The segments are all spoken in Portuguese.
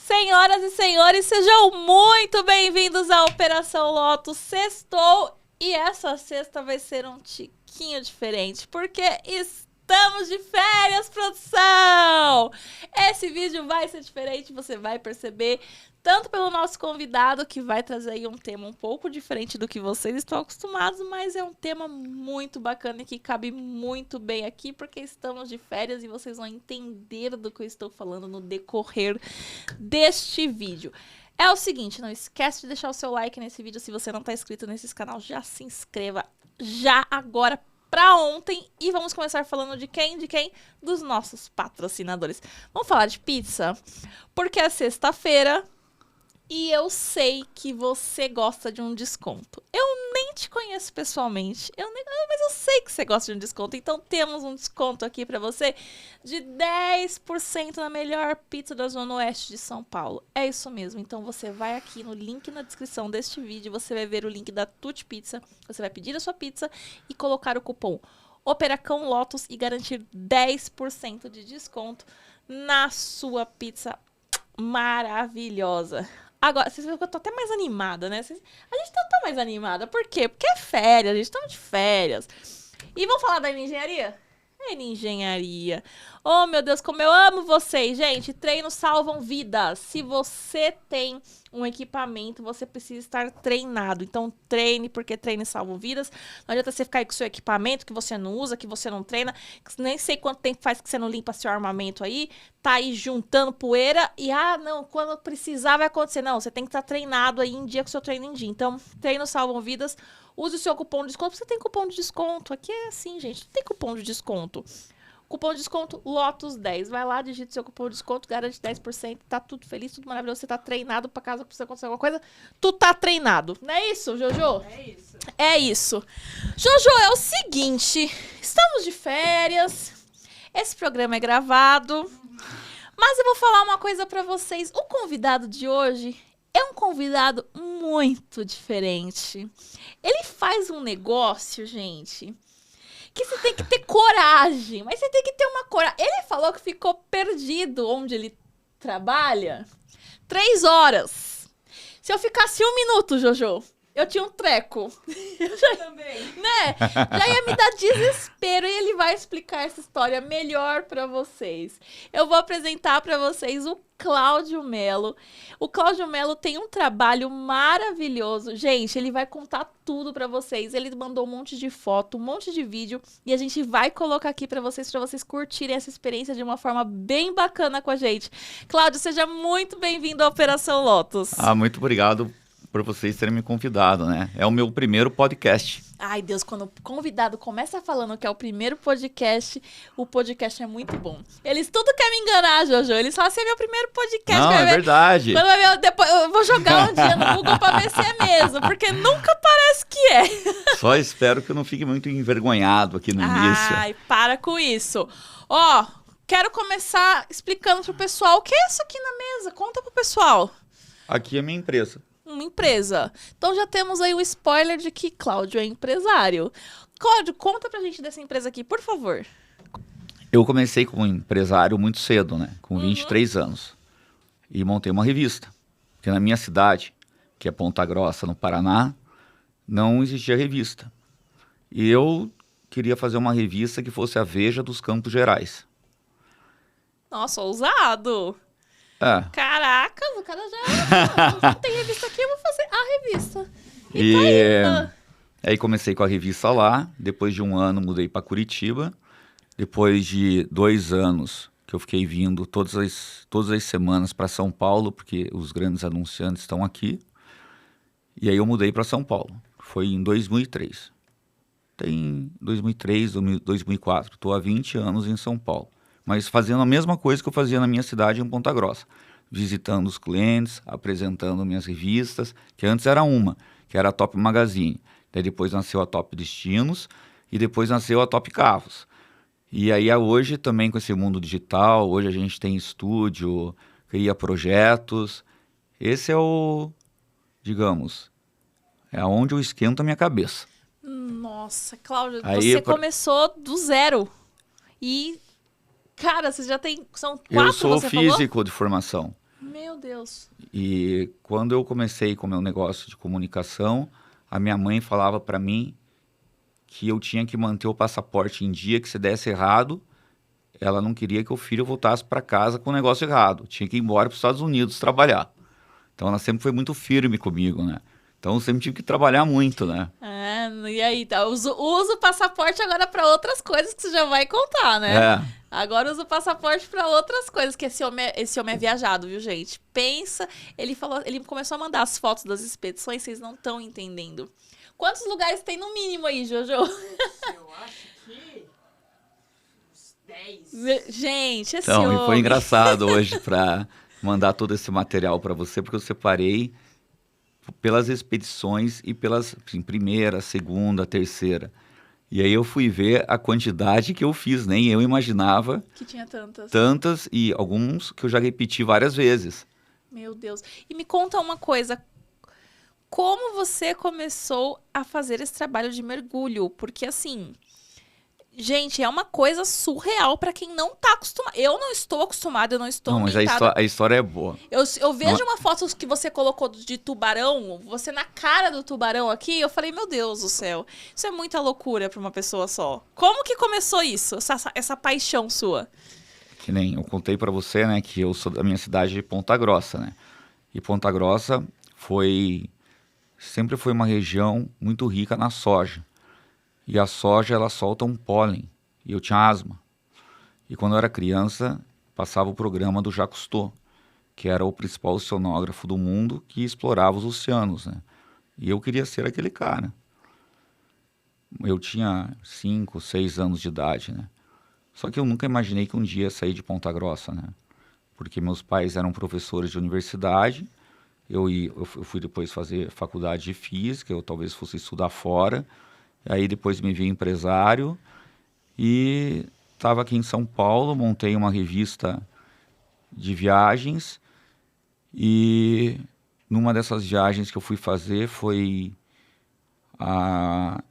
Senhoras e senhores, sejam muito bem-vindos à Operação Lotus. Sextou e essa sexta vai ser um tiquinho diferente, porque estamos de férias, produção! Esse vídeo vai ser diferente, você vai perceber, tanto pelo nosso convidado, que vai trazer aí um tema um pouco diferente do que vocês estão acostumados, mas é um tema muito bacana e que cabe muito bem aqui, porque estamos de férias e vocês vão entender do que eu estou falando no decorrer deste vídeo. É o seguinte, não esquece de deixar o seu like nesse vídeo. Se você não está inscrito nesse canal, já se inscreva já agora pra ontem. E vamos começar falando de quem? De quem? Dos nossos patrocinadores. Vamos falar de pizza? Porque é sexta-feira e eu sei que você gosta de um desconto. Eu nem te conheço pessoalmente, mas eu sei que você gosta de um desconto. Então temos um desconto aqui pra você de 10% na melhor pizza da Zona Oeste de São Paulo. É isso mesmo. Então você vai aqui no link na descrição deste vídeo, você vai ver o link da Tutti Pizza, você vai pedir a sua pizza e colocar o cupom Operacão Lotus e garantir 10% de desconto na sua pizza maravilhosa. Agora, vocês viram que eu tô até mais animada, né? A gente tá mais animada. Por quê? Porque é férias, a gente tá de férias. E vamos falar da engenharia? Engenharia. Oh, meu Deus, como eu amo vocês, gente. Treinos salvam vidas. Se você tem um equipamento, você precisa estar treinado. Então, treine, porque treinos salvam vidas. Não adianta você ficar aí com o seu equipamento que você não usa, que você não treina. Que nem sei quanto tempo faz que você não limpa seu armamento aí. Tá aí juntando poeira e, não, quando precisar vai acontecer. Não, você tem que estar treinado aí em dia com o seu treino em dia. Então, treinos salvam vidas. Use o seu cupom de desconto. Você tem cupom de desconto. Aqui é assim, gente. Não tem cupom de desconto. Cupom de desconto Lotus10. Vai lá, digita seu cupom de desconto, garante 10%. Tá tudo feliz, tudo maravilhoso. Você tá treinado pra caso precisa acontecer alguma coisa. Tu tá treinado. Não é isso, Jojo? É isso. É isso. Jojo, é o seguinte. Estamos de férias. Esse programa é gravado. Mas eu vou falar uma coisa pra vocês. O convidado de hoje é um convidado muito diferente. Ele faz um negócio, gente, que você tem que ter coragem. Mas você tem que ter uma coragem. Ele falou que ficou perdido onde ele trabalha 3 horas. Se eu ficasse 1 minuto, Jojo, eu tinha um treco. Eu também. Né? Já ia me dar desespero e ele vai explicar essa história melhor pra vocês. Eu vou apresentar pra vocês o Cláudio Melo. O Cláudio Melo tem um trabalho maravilhoso. Gente, ele vai contar tudo pra vocês. Ele mandou um monte de foto, um monte de vídeo e a gente vai colocar aqui pra vocês curtirem essa experiência de uma forma bem bacana com a gente. Cláudio, seja muito bem-vindo à Operação Lotus. Muito obrigado por vocês terem me convidado, né? É o meu primeiro podcast. Ai, Deus, quando o convidado começa falando que é o primeiro podcast, o podcast é muito bom. Eles tudo querem me enganar, Jojo. Eles falam assim, é meu primeiro podcast. Não, é verdade. Quando vai ver, depois, eu vou jogar um dia no Google pra ver se é mesmo, porque nunca parece que é. Só espero que eu não fique muito envergonhado aqui no início. Ai, para com isso. Ó, quero começar explicando pro pessoal o que é isso aqui na mesa. Conta pro pessoal. Aqui é a minha empresa. Uma empresa. Então já temos aí o spoiler de que Cláudio é empresário. Cláudio, conta pra gente dessa empresa aqui, por favor. Eu comecei como empresário muito cedo, né? Com 23 anos. E montei uma revista. Porque na minha cidade, que é Ponta Grossa, no Paraná, não existia revista. E eu queria fazer uma revista que fosse a Veja dos Campos Gerais. Nossa, ousado! É. Caraca, o cara já não tem revista aqui, eu vou fazer a revista. E tá indo. Aí comecei com a revista lá, depois de 1 ano mudei para Curitiba, depois de 2 anos que eu fiquei vindo todas as semanas para São Paulo, porque os grandes anunciantes estão aqui, e aí eu mudei para São Paulo, foi em 2003. Tem 2003, 2004, estou há 20 anos em São Paulo. Mas fazendo a mesma coisa que eu fazia na minha cidade, em Ponta Grossa. Visitando os clientes, apresentando minhas revistas, que antes era uma, que era a Top Magazine. Daí depois nasceu a Top Destinos e depois nasceu a Top Carros. E aí hoje também com esse mundo digital, hoje a gente tem estúdio, cria projetos. Esse é o, digamos, é onde eu esquento a minha cabeça. Nossa, Cláudio, aí você começou do zero. E... Cara, você já tem... São 4, eu sou você físico falou? de formação. Meu Deus. E quando eu comecei com o meu negócio de comunicação, a minha mãe falava para mim que eu tinha que manter o passaporte em dia, que se desse errado, ela não queria que o filho voltasse para casa com o negócio errado. Tinha que ir embora para os Estados Unidos trabalhar. Então ela sempre foi muito firme comigo, né? Então eu sempre tive que trabalhar muito, né? E aí, tá? Usa o passaporte agora para outras coisas que você já vai contar, né? É. Agora usa o passaporte para outras coisas, que esse homem é viajado, viu, gente? Pensa, ele começou a mandar as fotos das expedições, vocês não estão entendendo. Quantos lugares tem no mínimo aí, Jojo? Eu acho que uns 10. Gente, esse Então, homem... e foi engraçado hoje para mandar todo esse material para você, porque eu separei pelas expedições e pelas assim, primeira, segunda, terceira. E aí eu fui ver a quantidade que eu fiz, nem eu imaginava Que tinha tantas. tantas e alguns que eu já repeti várias vezes. Meu Deus. E me conta uma coisa. Como você começou a fazer esse trabalho de mergulho? Porque, assim, gente, é uma coisa surreal pra quem não tá acostumado. Eu não estou acostumada, eu não estou Não, mas ambientada. a história é boa. Eu vejo uma foto que você colocou de tubarão, você na cara do tubarão aqui, eu falei, meu Deus do céu, isso é muita loucura pra uma pessoa só. Como que começou isso, essa paixão sua? Que nem eu contei para você, né, que eu sou da minha cidade de Ponta Grossa, né? E Ponta Grossa sempre foi uma região muito rica na soja. E a soja, ela solta um pólen. E eu tinha asma. E quando eu era criança, passava o programa do Jacques Cousteau, que era o principal oceanógrafo do mundo que explorava os oceanos, né? E eu queria ser aquele cara. Eu tinha 5, 6 anos de idade, né? Só que eu nunca imaginei que um dia ia sair de Ponta Grossa, né? Porque meus pais eram professores de universidade. Eu fui depois fazer faculdade de física, eu talvez fosse estudar fora. Aí depois me vi empresário e estava aqui em São Paulo, montei uma revista de viagens e numa dessas viagens que eu fui fazer foi há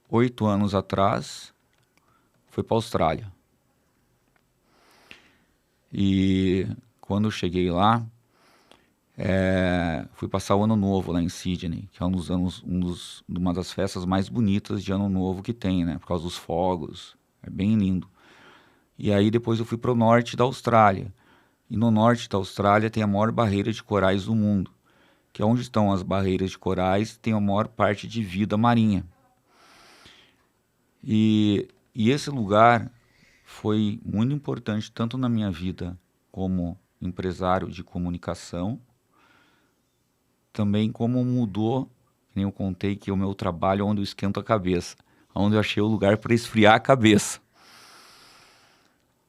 8 anos atrás, foi para a Austrália. E quando eu cheguei lá, fui passar o Ano Novo lá em Sydney, que é uma das festas mais bonitas de Ano Novo que tem, né? Por causa dos fogos, é bem lindo. E aí depois eu fui para o norte da Austrália. E no norte da Austrália tem a maior barreira de corais do mundo, que é onde estão as barreiras de corais, tem a maior parte de vida marinha. E esse lugar foi muito importante, tanto na minha vida como empresário de comunicação, também como mudou, nem eu contei, que o meu trabalho é onde eu esquento a cabeça, onde eu achei o lugar para esfriar a cabeça.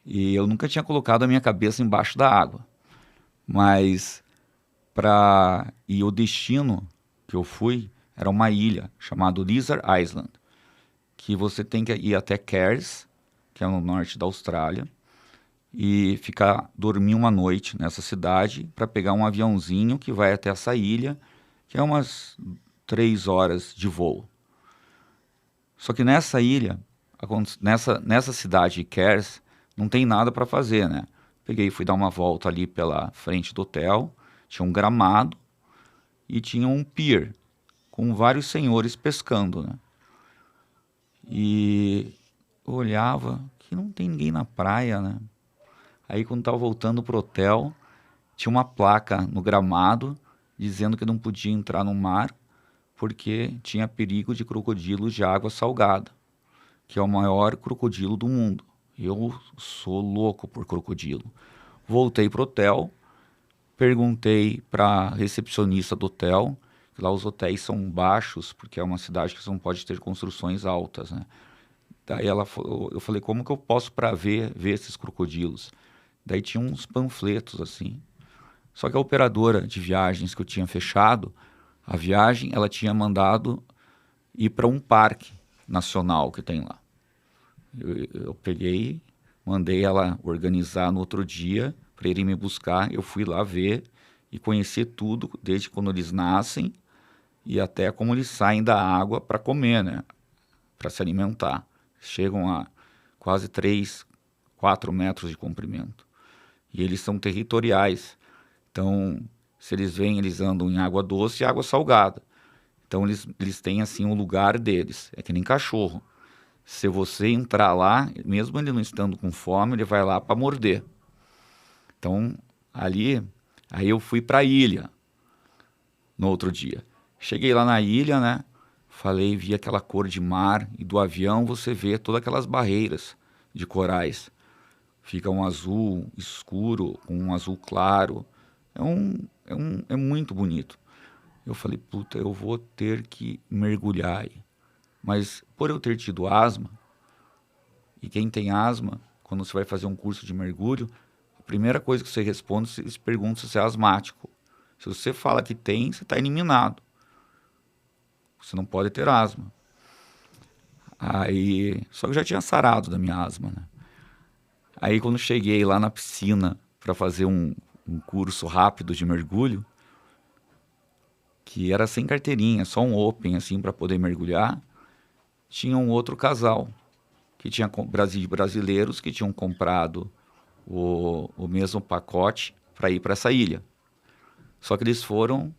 E eu nunca tinha colocado a minha cabeça embaixo da água, mas e o destino que eu fui era uma ilha chamada Lizard Island, que você tem que ir até Cairns, que é no norte da Austrália, e dormir uma noite nessa cidade para pegar um aviãozinho que vai até essa ilha, que é umas 3 horas de voo. Só que nessa ilha, nessa cidade de Cairns, não tem nada para fazer, né? Peguei e fui dar uma volta ali pela frente do hotel, tinha um gramado e tinha um pier com vários senhores pescando, né? E eu olhava que não tem ninguém na praia, né? Aí quando estava voltando pro hotel, tinha uma placa no gramado dizendo que não podia entrar no mar porque tinha perigo de crocodilos de água salgada, que é o maior crocodilo do mundo. Eu sou louco por crocodilo. Voltei pro hotel, perguntei para a recepcionista do hotel, que lá os hotéis são baixos, porque é uma cidade que você não pode ter construções altas, né? Daí eu falei, como que eu posso para ver esses crocodilos? Daí tinha uns panfletos assim. Só que a operadora de viagens que eu tinha fechado, a viagem, ela tinha mandado ir para um parque nacional que tem lá. Eu peguei, mandei ela organizar no outro dia para irem me buscar. Eu fui lá ver e conhecer tudo, desde quando eles nascem e até como eles saem da água para comer, né? Para se alimentar. Chegam a quase 3, 4 metros de comprimento. E eles são territoriais. Então, se eles vêm, eles andam em água doce e água salgada. Então, eles têm, assim, o lugar deles. É que nem cachorro. Se você entrar lá, mesmo ele não estando com fome, ele vai lá para morder. Então, aí eu fui para a ilha no outro dia. Cheguei lá na ilha, né? Falei, vi aquela cor de mar e do avião você vê todas aquelas barreiras de corais. Fica um azul escuro com um azul claro. É muito bonito. Eu falei, puta, eu vou ter que mergulhar aí. Mas por eu ter tido asma, e quem tem asma, quando você vai fazer um curso de mergulho, a primeira coisa que você responde, você pergunta se você é asmático. Se você fala que tem, você está eliminado. Você não pode ter asma. Só que eu já tinha sarado da minha asma, né? Aí quando cheguei lá na piscina para fazer um curso rápido de mergulho, que era sem carteirinha, só um open assim para poder mergulhar, tinha um outro casal que tinha brasileiros que tinham comprado o mesmo pacote para ir para essa ilha. Só que eles foram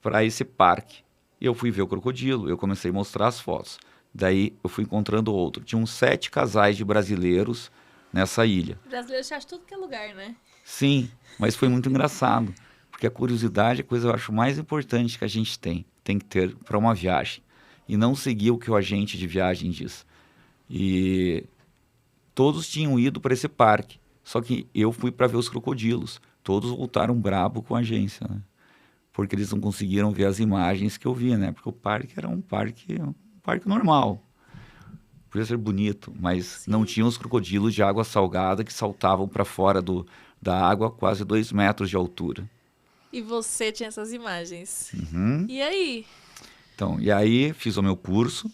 para esse parque. E eu fui ver o crocodilo, eu comecei a mostrar as fotos. Daí eu fui encontrando outro. Tinham 7 casais de brasileiros nessa ilha. Brasileiro acha tudo que é lugar, né? Sim, mas foi muito engraçado. Porque a curiosidade é a coisa, eu acho, mais importante que a gente tem que ter para uma viagem. E não seguir o que o agente de viagem diz. E todos tinham ido para esse parque. Só que eu fui para ver os crocodilos. Todos voltaram brabo com a agência, né? Porque eles não conseguiram ver as imagens que eu vi, né? Porque o parque era um parque normal. Podia ser bonito, mas Sim. Não tinha os crocodilos de água salgada que saltavam para fora da água a quase 2 metros de altura. E você tinha essas imagens. Uhum. E aí? Então, e aí fiz o meu curso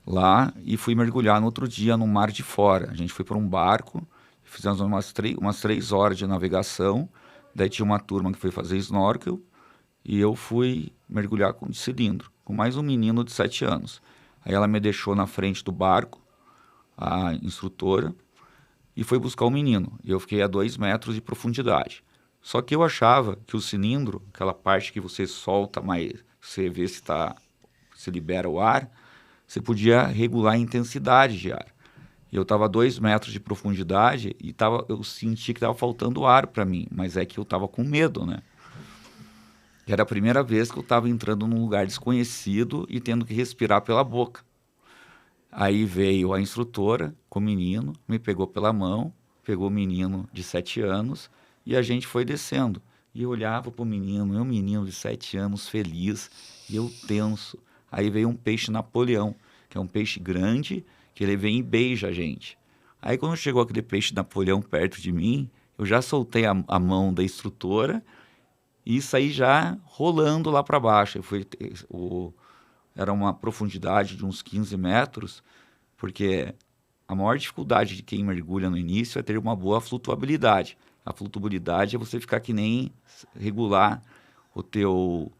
lá e fui mergulhar no outro dia no mar de fora. A gente foi para um barco, fizemos umas 3 horas de navegação, daí tinha uma turma que foi fazer snorkel e eu fui mergulhar de cilindro, com mais um menino de 7 anos. Aí ela me deixou na frente do barco, a instrutora, e foi buscar o menino. E eu fiquei a 2 metros de profundidade. Só que eu achava que o cilindro, aquela parte que você solta, mas você vê se libera o ar, você podia regular a intensidade de ar. E eu estava a 2 metros de profundidade e eu senti que estava faltando ar para mim, mas é que eu estava com medo, né? Era a primeira vez que eu estava entrando num lugar desconhecido e tendo que respirar pela boca. Aí veio a instrutora com o menino, me pegou pela mão, pegou o menino de 7 anos e a gente foi descendo. E eu olhava para o menino, um menino de 7 anos feliz, e eu tenso. Aí veio um peixe Napoleão, que é um peixe grande, que ele vem e beija a gente. Aí quando chegou aquele peixe Napoleão perto de mim, eu já soltei a mão da instrutora e saí já rolando lá para baixo. Era uma profundidade de uns 15 metros, porque a maior dificuldade de quem mergulha no início é ter uma boa flutuabilidade. A flutuabilidade é você ficar que nem regular o teu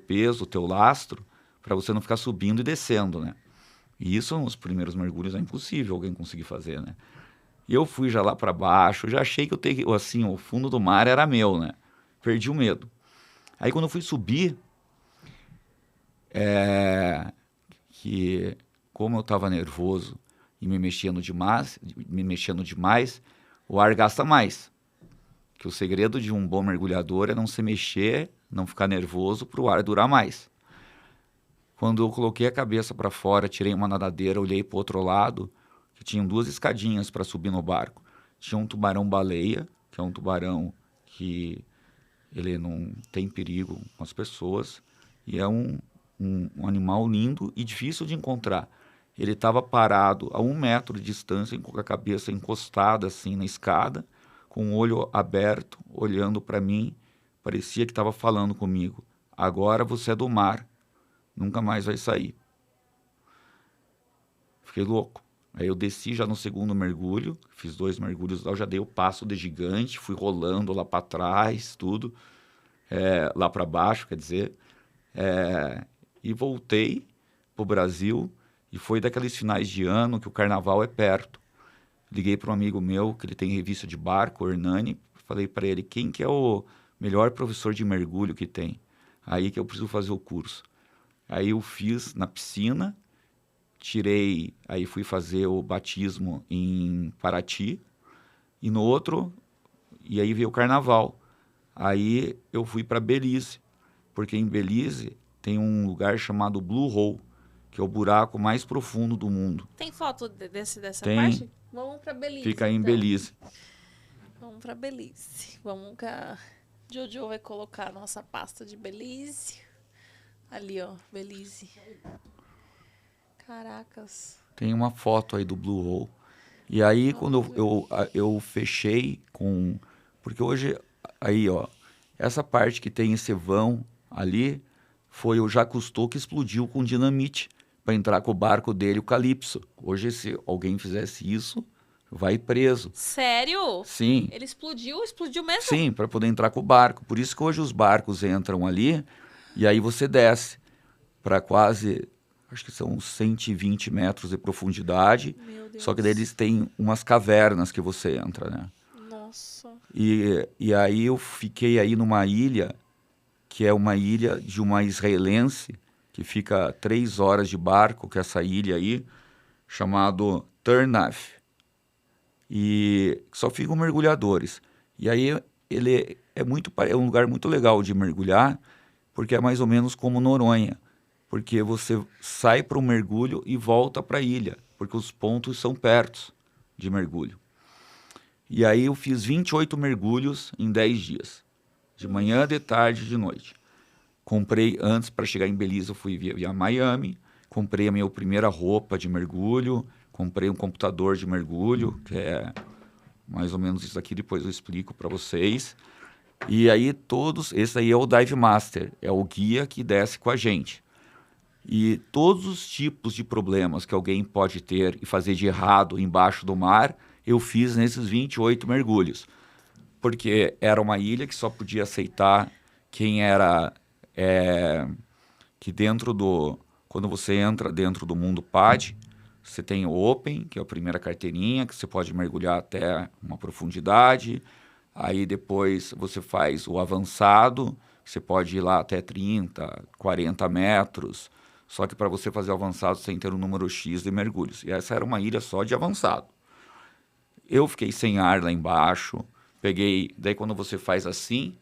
peso, o teu lastro, para você não ficar subindo e descendo, né? E isso nos primeiros mergulhos é impossível alguém conseguir fazer, né? E eu fui já lá para baixo, já achei que o fundo do mar era meu, né? Perdi o medo. Aí quando eu fui subir, que como eu estava nervoso e me mexendo demais, o ar gasta mais. Que o segredo de um bom mergulhador é não se mexer, não ficar nervoso para o ar durar mais. Quando eu coloquei a cabeça para fora, tirei uma nadadeira, olhei para o outro lado, que tinham 2 escadinhas para subir no barco. Tinha um tubarão-baleia, que é um tubarão que ele não tem perigo com as pessoas, e é um animal lindo e difícil de encontrar. Ele estava parado a 1 metro de distância, com a cabeça encostada assim na escada, com o olho aberto, olhando para mim, parecia que estava falando comigo. Agora você é do mar, nunca mais vai sair. Fiquei louco. Aí eu desci já no segundo mergulho, fiz 2 mergulhos lá, eu já dei o passo de gigante, fui rolando lá para trás, tudo, lá para baixo, quer dizer, e voltei para o Brasil, e foi daqueles finais de ano que o carnaval é perto. Liguei para um amigo meu, que ele tem revista de barco, o Hernani. Falei para ele, quem que é o melhor professor de mergulho que tem? Aí que eu preciso fazer o curso. Aí eu fiz na piscina, aí fui fazer o batismo em Paraty, e no outro, e aí veio o carnaval. Aí eu fui para Belize, porque em Belize tem um lugar chamado Blue Hole, que é o buraco mais profundo do mundo. Tem foto dessa Tem. parte? Vamos pra Belize. Fica aí em então. Belize. Vamos pra Belize. Vamos cá. Jojo vai colocar a nossa pasta de Belize. Ali, ó, Belize. Caracas. Tem uma foto aí do Blue Hole. E aí, quando eu fechei com... Porque hoje, aí, ó, essa parte que tem esse vão ali, foi o Jacques Cousteau que explodiu com dinamite para entrar com o barco dele, o Calypso. Hoje, se alguém fizesse isso, vai preso. Sério? Sim. Ele explodiu mesmo? Sim, para poder entrar com o barco. Por isso que hoje os barcos entram ali e aí você desce para quase, acho que são 120 metros de profundidade. Meu Deus. Só que daí eles têm umas cavernas que você entra, né? Nossa. E aí eu fiquei aí numa ilha, que é uma ilha de uma israelense, que fica 3 horas de barco, que é essa ilha aí, chamado Turnaf. E só ficam mergulhadores. E aí ele é um lugar muito legal de mergulhar, porque é mais ou menos como Noronha. Porque você sai para o mergulho e volta para a ilha, porque os pontos são perto de mergulho. E aí eu fiz 28 mergulhos em 10 dias. De manhã, de tarde e de noite. Comprei, antes para chegar em Belize, eu fui via Miami. Comprei a minha primeira roupa de mergulho. Comprei um computador de mergulho, que é mais ou menos isso aqui, depois eu explico para vocês. E aí esse aí é o Dive Master, é o guia que desce com a gente. E todos os tipos de problemas que alguém pode ter e fazer de errado embaixo do mar, eu fiz nesses 28 mergulhos. Porque era uma ilha que só podia aceitar quem era... que quando você entra dentro do mundo PADI, você tem o Open, que é a primeira carteirinha, que você pode mergulhar até uma profundidade. Aí depois você faz o avançado, que você pode ir lá até 30, 40 metros. Só que para você fazer o avançado, você tem que ter um número X de mergulhos. E essa era uma ilha só de avançado. Eu fiquei sem ar lá embaixo. Daí quando você faz assim,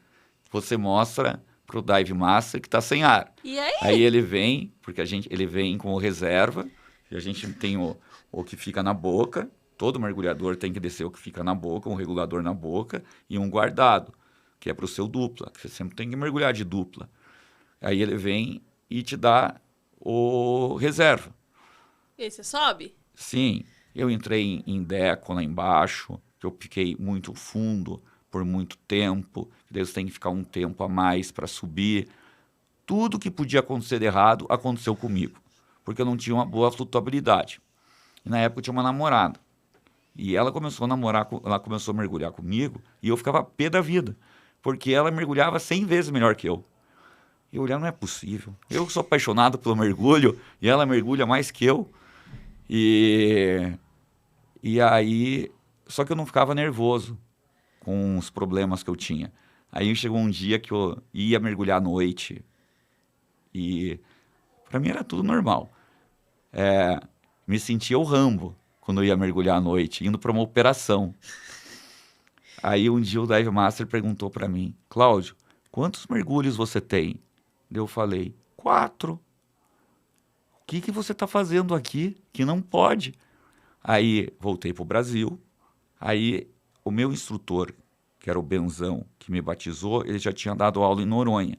você mostra pro Dive Master que está sem ar. E aí? Aí ele vem, porque ele vem com reserva, e a gente tem o que fica na boca. Todo mergulhador tem que descer o que fica na boca, um regulador na boca e um guardado, que é para o seu dupla, que você sempre tem que mergulhar de dupla. Aí ele vem e te dá o reserva. E aí você sobe? Sim, eu entrei em deco lá embaixo, que eu fiquei muito fundo por muito tempo, daí você tem que ficar um tempo a mais para subir. Tudo que podia acontecer de errado aconteceu comigo, porque eu não tinha uma boa flutuabilidade. E na época eu tinha uma namorada. E ela começou a namorar, ela começou a mergulhar comigo, e eu ficava pé da vida, porque ela mergulhava 100 vezes melhor que eu. Eu olhava, não é possível. Eu sou apaixonado pelo mergulho, e ela mergulha mais que eu. E aí, só que eu não ficava nervoso com os problemas que eu tinha. Aí chegou um dia que eu ia mergulhar à noite, e para mim era tudo normal. Me sentia o Rambo quando eu ia mergulhar à noite, indo para uma operação. Aí um dia o Dive Master perguntou para mim, Cláudio, quantos mergulhos você tem? Eu falei, 4. O que você está fazendo aqui que não pode? Aí voltei para o Brasil, aí o meu instrutor, que era o Benzão, que me batizou, ele já tinha dado aula em Noronha.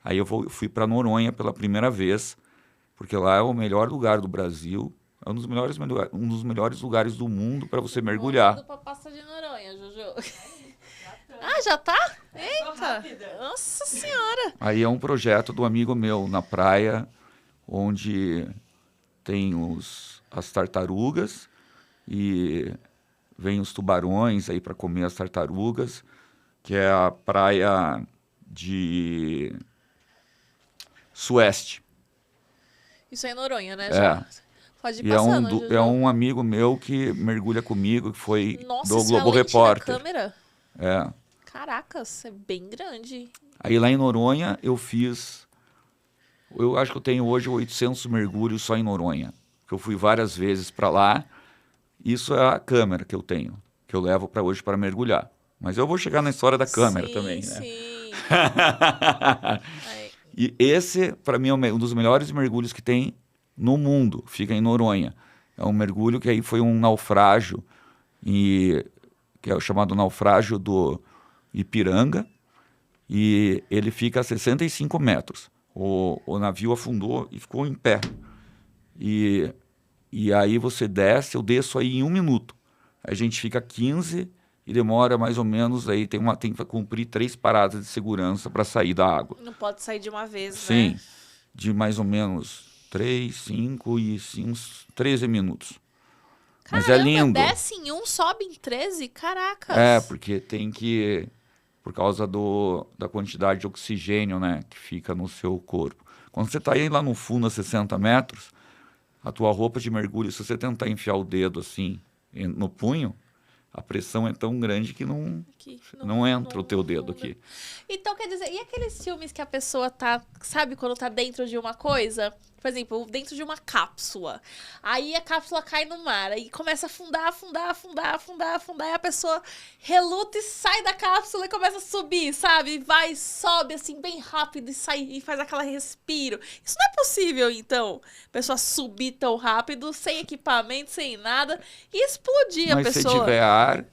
Aí eu fui para Noronha pela primeira vez, porque lá é o melhor lugar do Brasil, é um dos melhores lugares do mundo para você mergulhar. Pra pasta de Noronha, Jojo. Já tá? Eita! Nossa Senhora! Aí é um projeto do amigo meu na praia, onde tem as tartarugas e vem os tubarões aí para comer as tartarugas, que é a praia de Sueste. Isso é em Noronha, né? É. Pode ir E passando, é Jojo. um amigo meu que mergulha comigo, que foi Nossa, do isso é Globo lente da Repórter. câmera? É. Caracas, é bem grande. Aí lá em Noronha eu fiz... Eu acho que eu tenho hoje 800 mergulhos só em Noronha. Que eu fui várias vezes para lá. Isso é a câmera que eu tenho, que eu levo para hoje para mergulhar. Mas eu vou chegar na história da câmera também, né? Sim. Aí, E esse, para mim, é um dos melhores mergulhos que tem no mundo. Fica em Noronha. É um mergulho que aí foi um naufrágio, que é o chamado naufrágio do Ipiranga, e ele fica a 65 metros. O navio afundou e ficou em pé. E aí você desce, eu desço aí em 1 minuto. A gente fica 15 e demora mais ou menos, aí tem que cumprir 3 paradas de segurança para sair da água. não pode sair de uma vez, Sim, né? de mais ou menos 3, 5 e uns 13 minutos. Mas é Caramba, lindo. desce em 1, sobe em 13? Caracas. É, porque tem que... Por causa da quantidade de oxigênio, né, que fica no seu corpo. Quando você está aí lá no fundo a 60 metros, a tua roupa de mergulho, se você tentar enfiar o dedo assim no punho, a pressão é tão grande que Aqui, não entra o teu dedo não- aqui. Então, quer dizer, e aqueles filmes que a pessoa tá, sabe, quando tá dentro de uma coisa? Por exemplo, dentro de uma cápsula. Aí a cápsula cai no mar, aí começa a afundar, afundar, afundar, afundar, afundar, e a pessoa reluta e sai da cápsula e começa a subir, sabe? Vai, sobe assim, bem rápido e sai e faz aquela respiro. Isso não é possível, então. A pessoa subir tão rápido, sem equipamento, sem nada, e explodir a Mas pessoa. se tiver ar,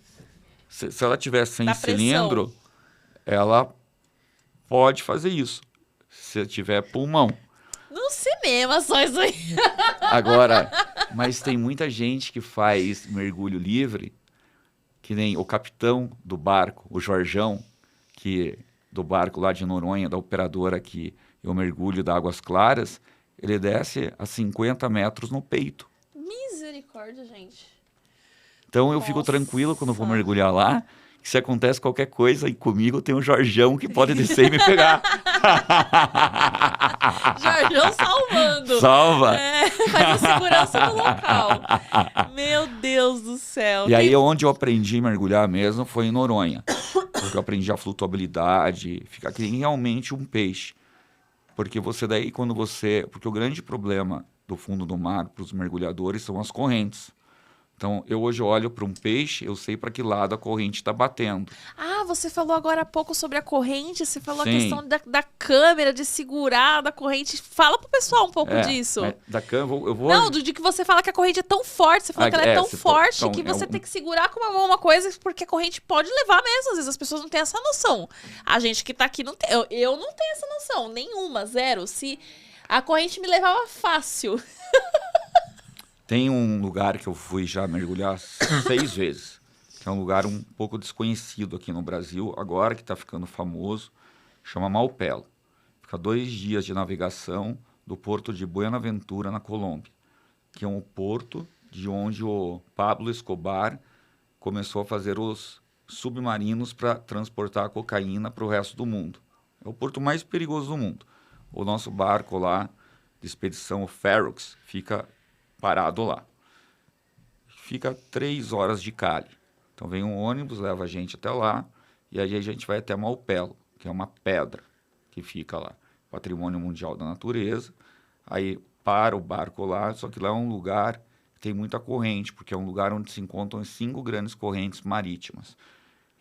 se ela tiver sem Da pressão. cilindro, ela pode fazer isso. Se tiver pulmão. No cinema, só isso aí. Agora, mas tem muita gente que faz mergulho livre, que nem o capitão do barco, o Jorjão, do barco lá de Noronha, da operadora que eu mergulho da Águas Claras, ele desce a 50 metros no peito. Misericórdia, gente. Então eu fico Nossa. tranquilo quando vou mergulhar lá, que se acontece qualquer coisa e comigo tem o Jorjão que pode descer e me pegar. Jorjão salvando. Salva! É, faz a segurança do local. Meu Deus do céu. E aí onde eu aprendi a mergulhar mesmo foi em Noronha. Porque eu aprendi a flutuabilidade, ficar que nem realmente um peixe. Porque porque o grande problema do fundo do mar para os mergulhadores são as correntes. Então, eu hoje olho para um peixe, eu sei para que lado a corrente está batendo. Ah, você falou agora há pouco sobre a corrente, você falou Sim. a questão da câmera, de segurar da corrente. Fala pro pessoal um pouco disso. Mas da câmera, eu vou... Não, de que você fala que a corrente é tão forte, você falou que ela é tão forte então, que você tem que segurar com uma mão uma coisa, porque a corrente pode levar mesmo. Às vezes as pessoas não têm essa noção. A gente que tá aqui não tem. Eu não tenho essa noção, nenhuma, zero. Se a corrente me levava fácil. Tem um lugar que eu fui já mergulhar 6 vezes, que é um lugar um pouco desconhecido aqui no Brasil, agora que está ficando famoso, chama Malpelo. Fica 2 dias de navegação do porto de Buenaventura, na Colômbia, que é um porto de onde o Pablo Escobar começou a fazer os submarinos para transportar a cocaína para o resto do mundo. É o porto mais perigoso do mundo. O nosso barco lá, de expedição, o Ferox, fica parado lá. Fica 3 horas de Cali. Então vem um ônibus, leva a gente até lá, e aí a gente vai até Malpelo, que é uma pedra que fica lá. Patrimônio Mundial da Natureza. Aí para o barco lá, só que lá é um lugar que tem muita corrente, porque é um lugar onde se encontram 5 grandes correntes marítimas.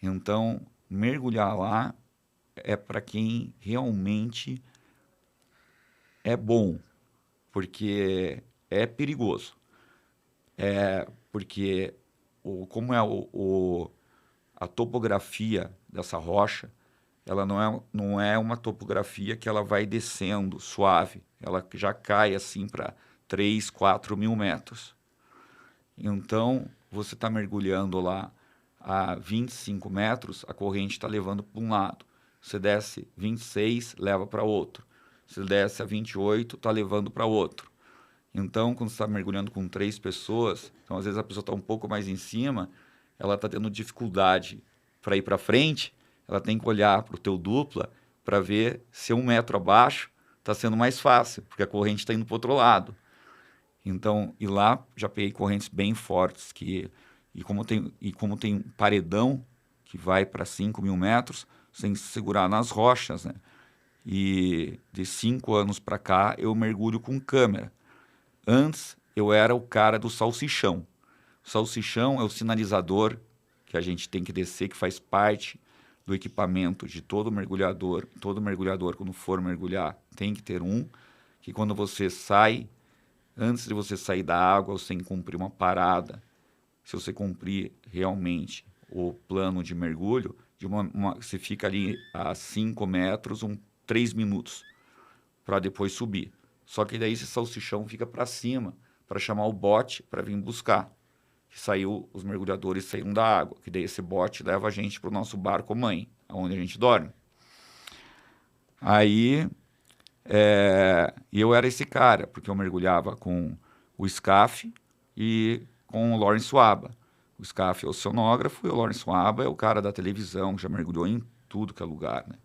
Então, mergulhar lá é para quem realmente é bom, porque é perigoso. Porque como é a topografia dessa rocha, ela não é uma topografia que ela vai descendo suave. Ela já cai assim para 3, 4 mil metros. Então, você está mergulhando lá a 25 metros, a corrente está levando para um lado. Você desce 26, leva para outro. Você desce a 28, está levando para outro. Então, quando você está mergulhando com 3 pessoas, então às vezes a pessoa está um pouco mais em cima, ela está tendo dificuldade para ir para frente, ela tem que olhar para o teu dupla para ver se 1 metro abaixo está sendo mais fácil, porque a corrente está indo para o outro lado. Então, e lá já peguei correntes bem fortes, e como tem um paredão que vai para 5.000 metros, você tem que se segurar nas rochas, né? E de 5 anos para cá, eu mergulho com câmera. Antes, eu era o cara do salsichão. O salsichão é o sinalizador que a gente tem que descer, que faz parte do equipamento de todo mergulhador. Todo mergulhador, quando for mergulhar, tem que ter um, que quando você sai, antes de você sair da água, você tem que cumprir uma parada. Se você cumprir realmente o plano de mergulho, você fica ali a 5 metros, 3 minutos, para depois subir. Só que daí esse salsichão fica para cima, para chamar o bote para vir buscar. Os mergulhadores saíram da água, que daí esse bote leva a gente para o nosso barco mãe, onde a gente dorme. Aí, eu era esse cara, porque eu mergulhava com o Scaf e com o Lawrence Waba. O Scaf é o oceanógrafo e o Lawrence Waba é o cara da televisão, que já mergulhou em tudo que é lugar, né?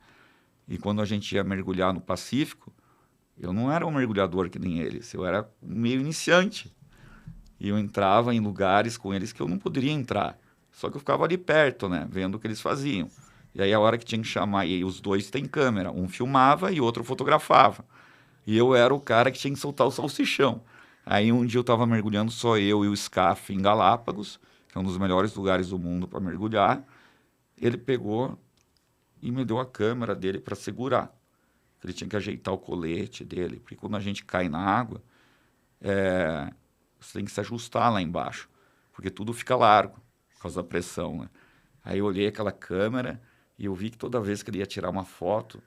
E quando a gente ia mergulhar no Pacífico, eu não era um mergulhador que nem eles, eu era meio iniciante. E eu entrava em lugares com eles que eu não poderia entrar. Só que eu ficava ali perto, né? Vendo o que eles faziam. E aí a hora que tinha que chamar, e aí os dois têm câmera. Um filmava e outro fotografava. E eu era o cara que tinha que soltar o salsichão. Aí um dia eu estava mergulhando só eu e o Scaf em Galápagos, que é um dos melhores lugares do mundo para mergulhar. Ele pegou e me deu a câmera dele para segurar. Ele tinha que ajeitar o colete dele, porque quando a gente cai na água, você tem que se ajustar lá embaixo, porque tudo fica largo por causa da pressão, né? Aí eu olhei aquela câmera e eu vi que toda vez que ele ia tirar uma foto,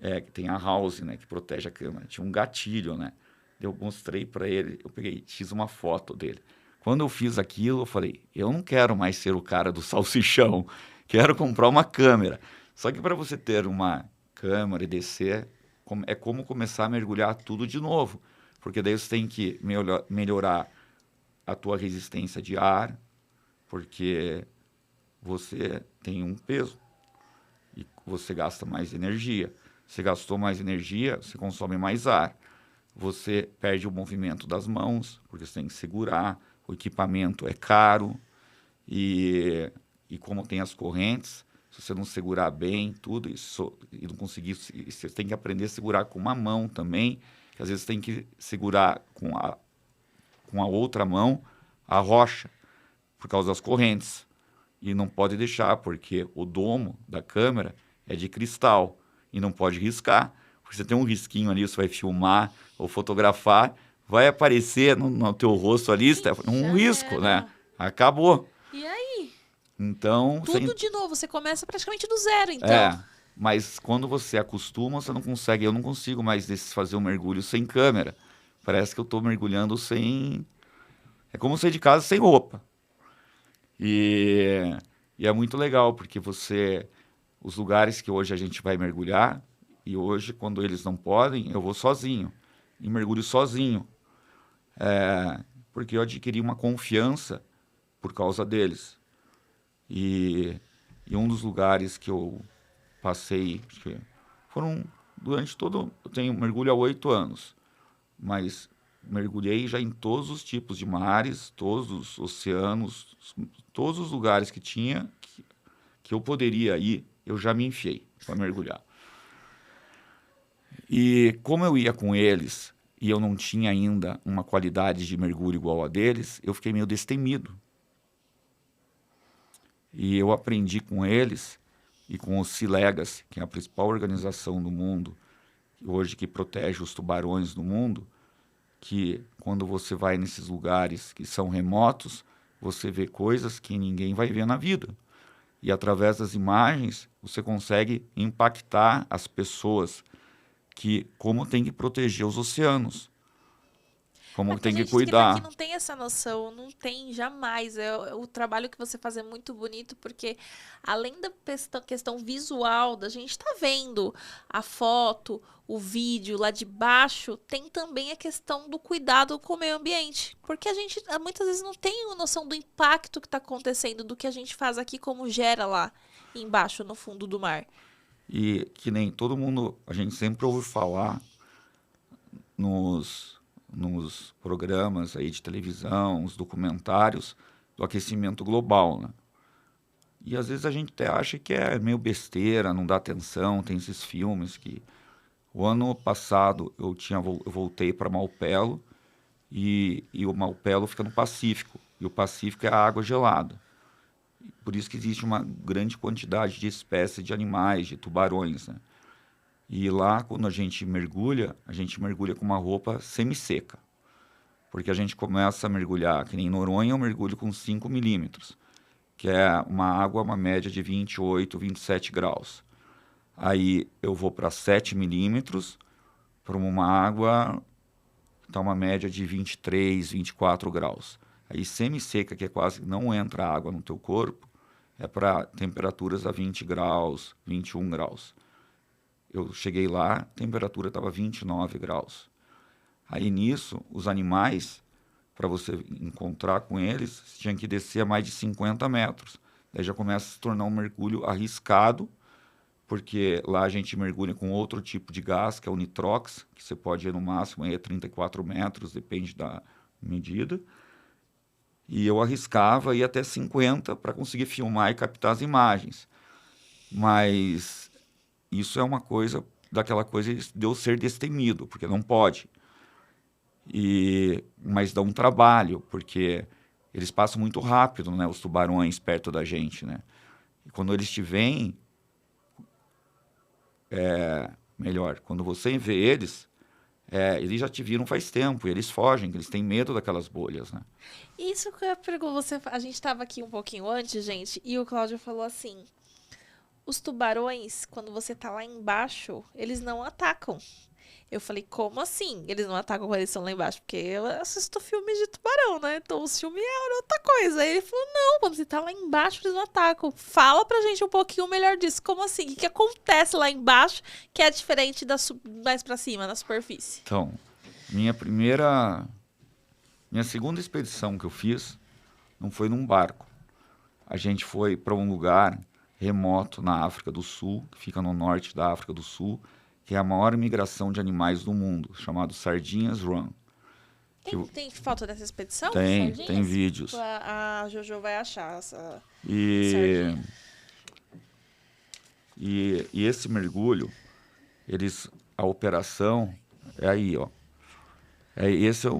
que tem a house, né, que protege a câmera, tinha um gatilho, né? Eu mostrei para ele, eu fiz uma foto dele. Quando eu fiz aquilo, eu falei, eu não quero mais ser o cara do salsichão, quero comprar uma câmera. Só que para você ter uma câmera e descer, é como começar a mergulhar tudo de novo, porque daí você tem que melhorar a tua resistência de ar, porque você tem um peso e você gasta mais energia. Você gastou mais energia, você consome mais ar. Você perde o movimento das mãos, porque você tem que segurar, o equipamento é caro, e como tem as correntes, se você não segurar bem tudo isso, e não conseguir, você tem que aprender a segurar com uma mão também, que às vezes tem que segurar com a outra mão a rocha, por causa das correntes. E não pode deixar, porque o domo da câmera é de cristal e não pode riscar. Porque você tem um risquinho ali, você vai filmar ou fotografar, vai aparecer no teu rosto ali, um risco, né? Acabou. E aí? Então... Tudo de novo, você começa praticamente do zero, então. Mas quando você acostuma, você não consegue. Eu não consigo mais fazer um mergulho sem câmera. Parece que eu estou mergulhando sem... É como sair de casa sem roupa. E é muito legal, porque os lugares que hoje a gente vai mergulhar, e hoje, quando eles não podem, eu vou sozinho. E mergulho sozinho. Porque eu adquiri uma confiança por causa deles. E um dos lugares que eu passei, acho que foram durante todo... Eu tenho mergulho há 8 anos, mas mergulhei já em todos os tipos de mares, todos os oceanos, todos os lugares que tinha, que eu poderia ir, eu já me enfiei para mergulhar. E como eu ia com eles e eu não tinha ainda uma qualidade de mergulho igual a deles, eu fiquei meio destemido. E eu aprendi com eles e com o Sea Legacy, que é a principal organização do mundo, hoje que protege os tubarões do mundo, que quando você vai nesses lugares que são remotos, você vê coisas que ninguém vai ver na vida. E através das imagens, você consegue impactar as pessoas como tem que proteger os oceanos. Como tem que cuidar. A gente que não tem essa noção, não tem jamais. O trabalho que você faz é muito bonito, porque além da questão visual, da gente tá vendo a foto, o vídeo lá de baixo, tem também a questão do cuidado com o meio ambiente. Porque a gente muitas vezes não tem noção do impacto que está acontecendo, do que a gente faz aqui, como gera lá embaixo, no fundo do mar. E que nem todo mundo, a gente sempre ouve falar nos nos programas aí de televisão, os documentários do aquecimento global, né? E às vezes a gente até acha que é meio besteira, não dá atenção, tem esses filmes que... O ano passado eu voltei para Malpelo e o Malpelo fica no Pacífico, e o Pacífico é a água gelada. Por isso que existe uma grande quantidade de espécies de animais, de tubarões, né? E lá, quando a gente mergulha com uma roupa semi-seca. Porque a gente começa a mergulhar, que nem em Noronha, eu mergulho com 5 milímetros, que é uma média de 28, 27 graus. Aí eu vou para 7 milímetros, para uma água, tá uma média de 23, 24 graus. Aí semi-seca, que é quase não entra água no teu corpo, é para temperaturas a 20 graus, 21 graus. Eu cheguei lá, a temperatura estava 29 graus. Aí nisso, os animais, para você encontrar com eles, você tinha que descer a mais de 50 metros. Daí já começa a se tornar um mergulho arriscado, porque lá a gente mergulha com outro tipo de gás, que é o nitrox, que você pode ir no máximo aí a 34 metros, depende da medida. E eu arriscava ir até 50 para conseguir filmar e captar as imagens. Mas isso é uma coisa, daquela coisa de eu ser destemido, porque não pode. Mas dá um trabalho, porque eles passam muito rápido, né, os tubarões perto da gente, né? E quando eles te veem, melhor, quando você vê eles, eles já te viram faz tempo, e eles fogem, eles têm medo daquelas bolhas, né? Isso que eu ia perguntar, a gente estava aqui um pouquinho antes, gente, e o Cláudio falou assim, os tubarões, quando você tá lá embaixo, eles não atacam. Eu falei, como assim? Eles não atacam quando eles estão lá embaixo? Porque eu assisto filmes de tubarão, né? Então o filme é outra coisa. Aí ele falou, não, quando você tá lá embaixo, eles não atacam. Fala pra gente um pouquinho melhor disso. Como assim? O que acontece lá embaixo que é diferente mais pra cima, na superfície? Então, minha segunda expedição que eu fiz não foi num barco. A gente foi para um lugar remoto na África do Sul, que fica no norte da África do Sul, que é a maior migração de animais do mundo, chamado Sardinhas Run. Tem foto dessa expedição? Tem vídeos. A Jojo vai achar essa e esse mergulho, a operação é aí, ó. Esse é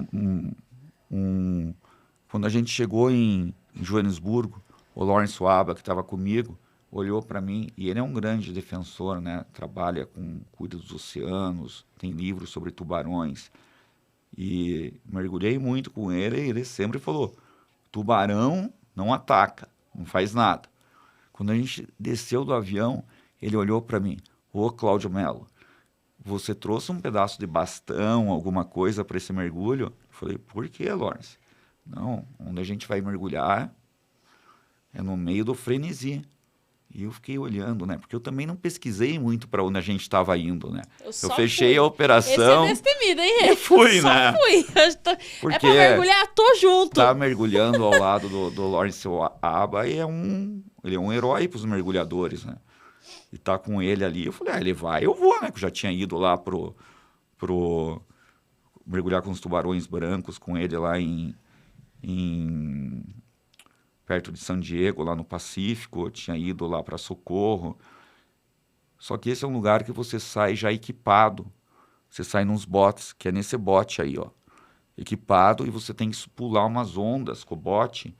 quando a gente chegou em Joanesburgo, o Lawrence Waba, que estava comigo, olhou para mim, e ele é um grande defensor, né? Cuida dos oceanos, tem livros sobre tubarões. E mergulhei muito com ele, e ele sempre falou, tubarão não ataca, não faz nada. Quando a gente desceu do avião, ele olhou para mim, ô Cláudio Mello, você trouxe um pedaço de bastão, alguma coisa para esse mergulho? Eu falei, por que, Lawrence? Não, onde a gente vai mergulhar é no meio do frenesi. E eu fiquei olhando, né? Porque eu também não pesquisei muito para onde a gente estava indo, né? Eu fechei a operação. Esse é destemido, hein? E fui, né? Fui. Porque é pra mergulhar, tô junto. Tá mergulhando ao lado do Lawrence Waba, e ele é um herói para os mergulhadores, né? E tá com ele ali. Eu falei, ele vai, eu vou, né? Que eu já tinha ido lá pro mergulhar com os tubarões brancos com ele lá perto de San Diego, lá no Pacífico. Eu tinha ido lá para Socorro. Só que esse é um lugar que você sai já equipado. Você sai nos botes, que é nesse bote aí, ó. Equipado, e você tem que pular umas ondas com o bote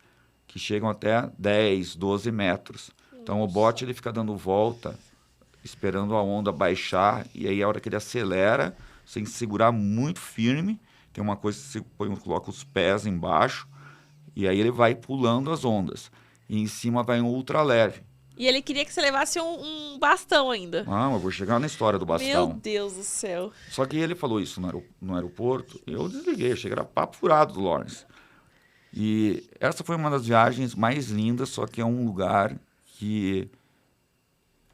que chegam até 10, 12 metros. Então o bote ele fica dando volta, esperando a onda baixar, e aí a hora que ele acelera, você tem que segurar muito firme. Tem uma coisa que você coloca os pés embaixo, e aí ele vai pulando as ondas. E em cima vai um ultraleve. E ele queria que você levasse um bastão ainda. Não, eu vou chegar na história do bastão. Meu Deus do céu. Só que ele falou isso no aeroporto, eu desliguei, eu cheguei, era papo furado do Lawrence. E essa foi uma das viagens mais lindas, só que é um lugar que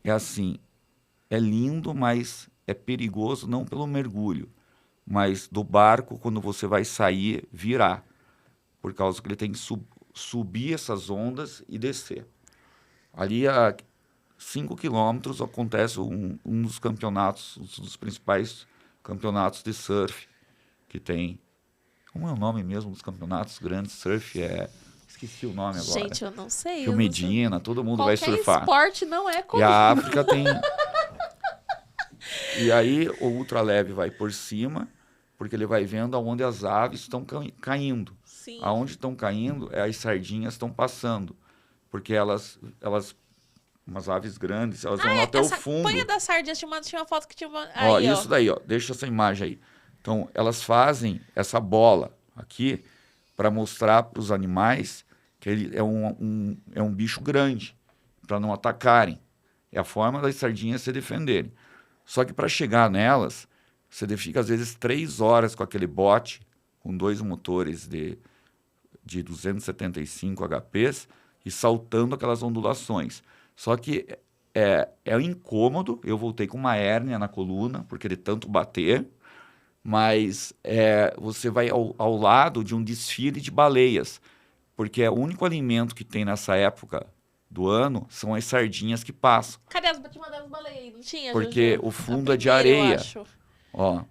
é assim, é lindo, mas é perigoso, não pelo mergulho, mas do barco, quando você vai sair, virar. Por causa que ele tem que subir essas ondas e descer. Ali a 5 quilômetros acontece um dos campeonatos, um dos principais campeonatos de surf que tem Como é o nome mesmo dos campeonatos grandes? Surf esqueci o nome agora. Gente, eu não sei. Rio Medina, todo mundo vai surfar. Qualquer esporte não é E comum. a África tem... E aí o ultraleve vai por cima, porque ele vai vendo aonde as aves estão caindo. Sim. Aonde estão caindo, as sardinhas estão passando. Porque elas umas aves grandes, elas vão lá até o fundo. Põe a da sardinha, tinha uma foto que tinha uma... Ó, Aí, isso daí, ó, deixa essa imagem aí. Então, elas fazem essa bola aqui para mostrar para os animais que ele é um bicho grande, para não atacarem. É a forma das sardinhas se defenderem. Só que para chegar nelas, você fica às vezes 3 horas com aquele bote, com 2 motores de 275 HPs e saltando aquelas ondulações. Só que é incômodo, eu voltei com uma hérnia na coluna, porque de tanto bater, mas você vai ao lado de um desfile de baleias, porque o único alimento que tem nessa época do ano são as sardinhas que passam. Cadê as baleias aí? Não tinha, porque Juju? o fundo A é de primeira, eu areia. acho. Ó.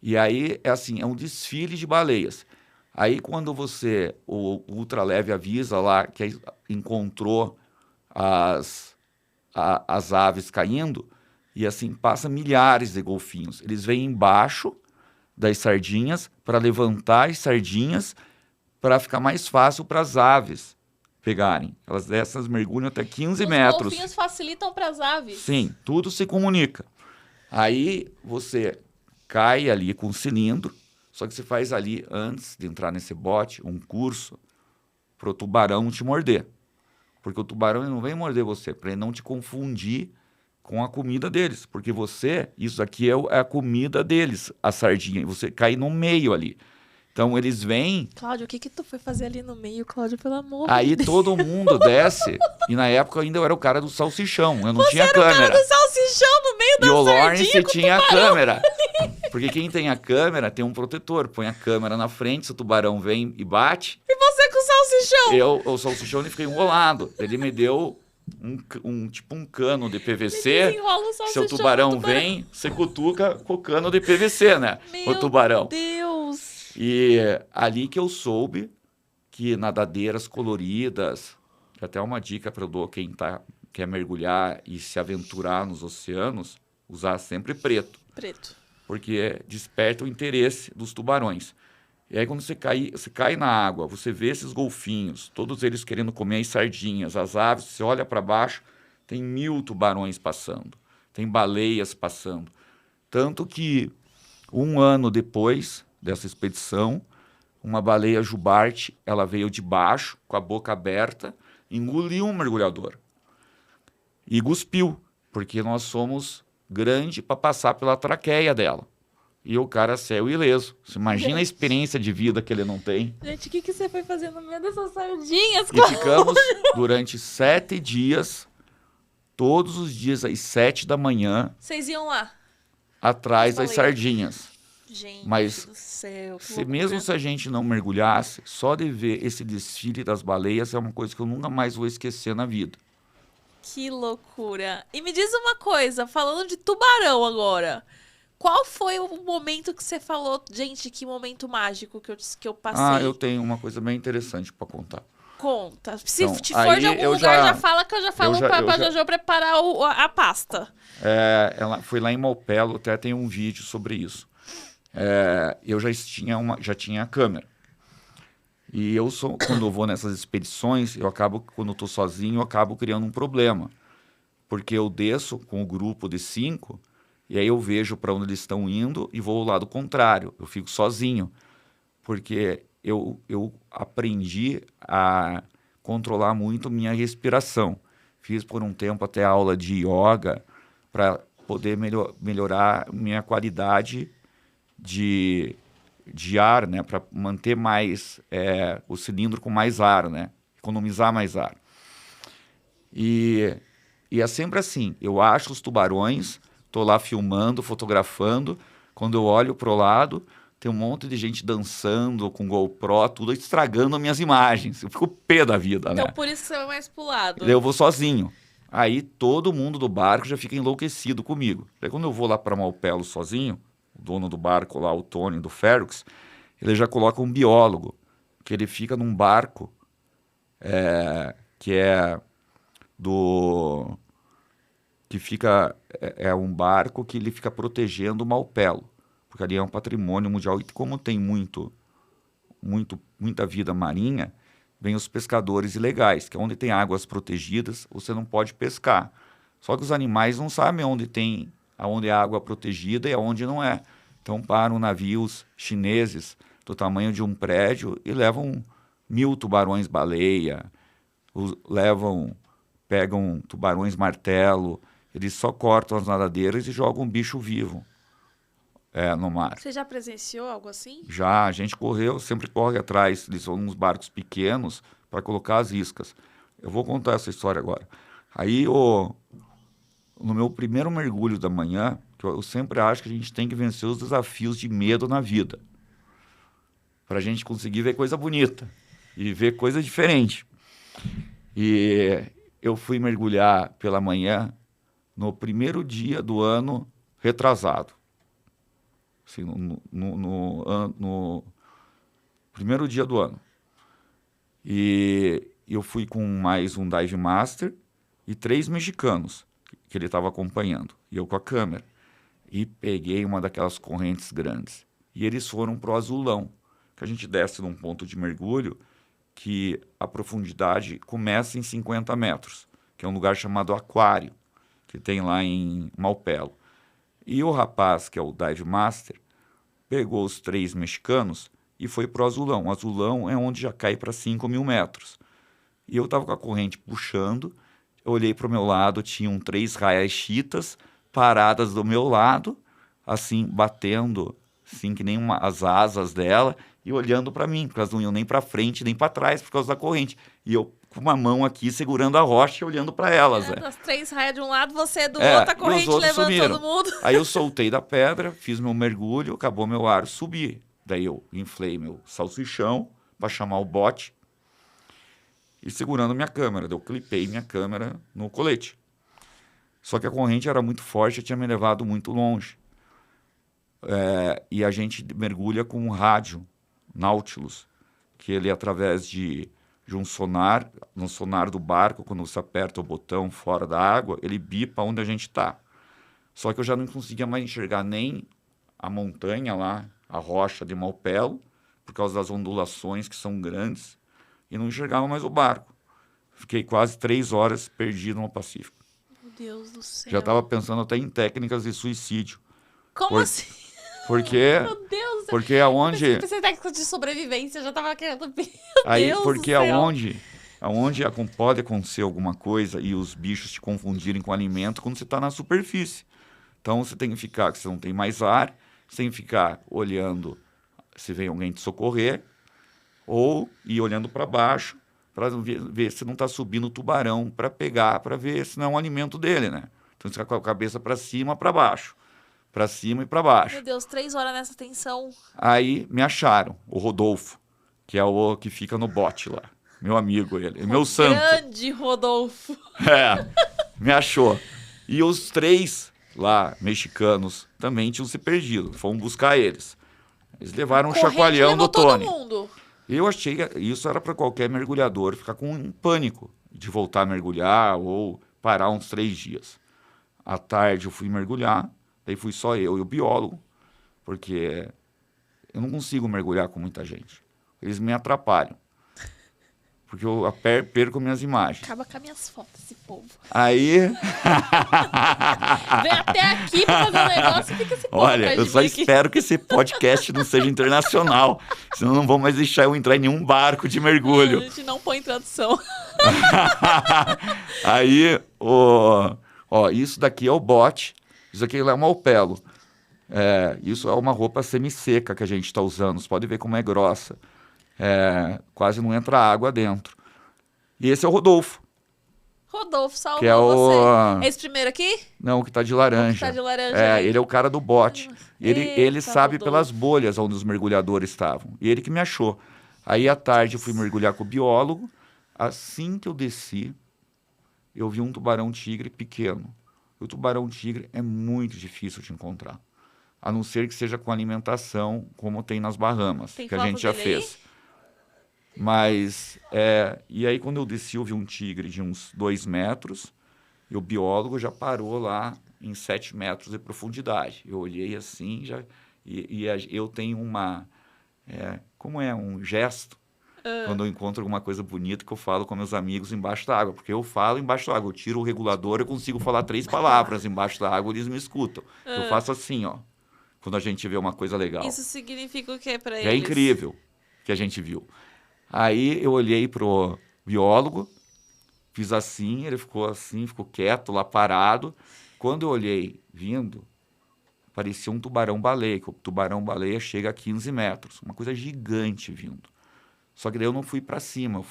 E aí, é um desfile de baleias. Aí, quando o ultraleve avisa lá que encontrou as aves caindo, e assim, passa milhares de golfinhos. Eles vêm embaixo das sardinhas para levantar as sardinhas para ficar mais fácil para as aves pegarem. Essas mergulham até 15 metros. Os golfinhos facilitam para as aves. Sim, tudo se comunica. Aí você cai ali com o cilindro, só que você faz ali, antes de entrar nesse bote, um curso para o tubarão te morder. Porque o tubarão ele não vem morder você, para ele não te confundir com a comida deles. Porque isso aqui é a comida deles, a sardinha, e você cai no meio ali. Então eles vêm... Cláudio, o que tu foi fazer ali no meio, Cláudio, pelo amor Aí de Deus? todo mundo desce, e na época ainda eu era o cara do salsichão, eu não tinha Você era câmera. o cara do salsichão no meio da E o sardinha Lawrence com tinha a tubarão. câmera. Porque quem tem a câmera tem um protetor. Põe a câmera na frente, se o tubarão vem e bate, E você com o salsichão? o salsichão ele fica enrolado. Ele me deu tipo um cano de PVC. Desenrola o Se salsichão o tubarão no vem, você cutuca com o cano de PVC, né? Meu O tubarão. Deus. E ali que eu soube que nadadeiras coloridas, que até uma dica para eu dou quem quer mergulhar e se aventurar nos oceanos, usar sempre preto. Preto. Porque desperta o interesse dos tubarões. E aí quando você cai na água, você vê esses golfinhos, todos eles querendo comer as sardinhas, as aves, você olha para baixo, tem 1000 tubarões passando, tem baleias passando. Tanto que 1 ano depois dessa expedição, uma baleia jubarte, ela veio de baixo, com a boca aberta, engoliu um mergulhador e cuspiu, porque nós somos grande para passar pela traqueia dela. E o cara saiu ileso. Você imagina a experiência de vida que ele não tem. Gente, o que você foi fazer no meio dessas sardinhas, E Cláudio? ficamos durante 7 dias, todos os dias às 7 da manhã, Vocês iam lá? atrás das Baleias. sardinhas. Gente Mas do céu, que Mesmo loucura. se a gente não mergulhasse, só de ver esse desfile das baleias é uma coisa que eu nunca mais vou esquecer na vida. Que loucura. E me diz uma coisa, falando de tubarão agora. Qual foi o momento que você falou, gente, que momento mágico que eu passei? Eu tenho uma coisa bem interessante para contar. Conta. Se Então, te for aí de algum eu lugar, já- já fala que eu já falo pra Jojo preparar a pasta. Ela foi lá em Malpelo, até tem um vídeo sobre isso. Eu já tinha a câmera. E quando eu vou nessas expedições, quando eu estou sozinho, eu acabo criando um problema. Porque eu desço com o grupo de 5, e aí eu vejo para onde eles estão indo e vou ao lado contrário. Eu fico sozinho. Porque eu aprendi a controlar muito minha respiração. Fiz por um tempo até aula de yoga para poder melhorar minha qualidade de ar, né? Para manter mais o cilindro com mais ar, né? Economizar mais ar. E é sempre assim. Eu acho os tubarões, estou lá filmando, fotografando. Quando eu olho para o lado, tem um monte de gente dançando com GoPro, tudo estragando as minhas imagens. Eu fico pé da vida, Então né? por isso que você vai mais pro lado. Eu vou sozinho. Aí todo mundo do barco já fica enlouquecido comigo. Aí quando eu vou lá para Malpelo sozinho, o dono do barco lá, o Tony, do Ferrux, ele já coloca um biólogo, que ele fica num barco, que é do... que fica... é um barco que ele fica protegendo o Malpelo, porque ali é um patrimônio mundial. E como tem muita vida marinha, vem os pescadores ilegais, que é onde tem águas protegidas, você não pode pescar. Só que os animais não sabem aonde é água protegida e aonde não é. Então param navios chineses do tamanho de um prédio e levam 1000 tubarões-baleia, pegam tubarões-martelo, eles só cortam as nadadeiras e jogam um bicho vivo no mar. Você já presenciou algo assim? Já, a gente sempre corre atrás, eles são uns barcos pequenos para colocar as iscas. Eu vou contar essa história agora. Aí, no meu primeiro mergulho da manhã, que eu sempre acho que a gente tem que vencer os desafios de medo na vida, para a gente conseguir ver coisa bonita e ver coisa diferente. E eu fui mergulhar pela manhã no primeiro dia do ano retrasado. Assim, no primeiro dia do ano. E eu fui com mais um dive master e 3 mexicanos que ele estava acompanhando. E eu com a câmera. E peguei uma daquelas correntes grandes. E eles foram pro Azulão, que a gente desce num ponto de mergulho que a profundidade começa em 50 metros, que é um lugar chamado Aquário, que tem lá em Malpelo. E o rapaz, que é o Dive Master, pegou os 3 mexicanos e foi pro Azulão. O Azulão é onde já cai para 5.000 metros. E eu estava com a corrente puxando, eu olhei para o meu lado, tinham 3 raias chitas paradas do meu lado, assim, batendo, assim, que nem as asas dela, e olhando para mim, porque elas não iam nem para frente, nem para trás, por causa da corrente. E eu com uma mão aqui, segurando a rocha e olhando para elas. As 3 raias de um lado, você do outro, a corrente levando sumiram. todo mundo. Aí eu soltei da pedra, fiz meu mergulho, acabou meu ar, subi. Daí eu inflei meu salsichão para chamar o bote e segurando minha câmera. Daí eu clipei minha câmera no colete. Só que a corrente era muito forte e tinha me levado muito longe. E a gente mergulha com um rádio Nautilus, que ele, através de um sonar, no sonar do barco, quando você aperta o botão fora da água, ele bipa onde a gente está. Só que eu já não conseguia mais enxergar nem a montanha lá, a rocha de Malpelo, por causa das ondulações que são grandes, e não enxergava mais o barco. Fiquei quase 3 horas perdido no Pacífico. Meu Deus do céu. Já estava pensando até em técnicas de suicídio. Como assim? Porque, meu Deus do céu. Porque aonde... Eu pensei em técnicas de sobrevivência, eu já estava querendo... Aí, porque aonde pode acontecer alguma coisa e os bichos te confundirem com alimento quando você está na superfície. Então, você tem que ficar, que você não tem mais ar, você tem que ficar olhando se vem alguém te socorrer, ou ir olhando para baixo, para ver se não está subindo o tubarão para pegar, para ver se não é um alimento dele, né? Então, você fica com a cabeça para cima, para baixo. Para cima e para baixo. Meu Deus, 3 horas nessa tensão. Aí me acharam, o Rodolfo, que é o que fica no bote lá. Meu amigo, ele. Meu santo. Grande Rodolfo. Me achou. E os 3 lá, mexicanos, também tinham se perdido. Fomos buscar eles. Eles levaram um chacoalhão do Tony. Todo mundo. Eu achei que isso era para qualquer mergulhador ficar com um pânico de voltar a mergulhar ou parar uns 3 dias. À tarde eu fui mergulhar. Daí fui só eu e o biólogo, porque eu não consigo mergulhar com muita gente. Eles me atrapalham, porque eu perco minhas imagens. Acaba com as minhas fotos, esse povo. Aí... Vem até aqui pra fazer um negócio e fica esse povo. Olha, eu só espero que esse podcast não seja internacional, senão não vão mais deixar eu entrar em nenhum barco de mergulho. A gente não põe tradução. Aí, isso daqui é o bote. Isso aqui é um Malpelo. Isso é uma roupa semi-seca que a gente está usando. Você pode ver como é grossa. Quase não entra água dentro. E esse é o Rodolfo. Rodolfo salvou que é você. Esse primeiro aqui? Não, o que está de laranja. O que tá de laranja. Ele é o cara do bote. Ele sabe Rodolfo. pelas bolhas onde os mergulhadores estavam. E ele que me achou. Aí, à tarde, eu fui mergulhar com o biólogo. Assim que eu desci, eu vi um tubarão-tigre pequeno. O tubarão-tigre é muito difícil de encontrar. a não ser que seja com alimentação, como tem nas Bahamas, Tem que a foto gente já dele aí? fez. Mas, e aí quando eu desci, eu vi um tigre de uns 2 metros, e o biólogo já parou lá em 7 metros de profundidade. Eu olhei assim, eu tenho como é um gesto, quando eu encontro alguma coisa bonita, que eu falo com meus amigos embaixo da água, porque eu falo embaixo da água, eu tiro o regulador, eu consigo falar 3 palavras embaixo da água, eles me escutam. Eu faço assim, ó, quando a gente vê uma coisa legal. Isso significa o que pra Que eles? é incrível que a gente viu. Aí eu olhei pro biólogo, fiz assim, ele ficou assim, ficou quieto lá parado. Quando eu olhei vindo, parecia um tubarão-baleia, que o tubarão-baleia chega a 15 metros, uma coisa gigante vindo. Só que daí eu não fui para cima,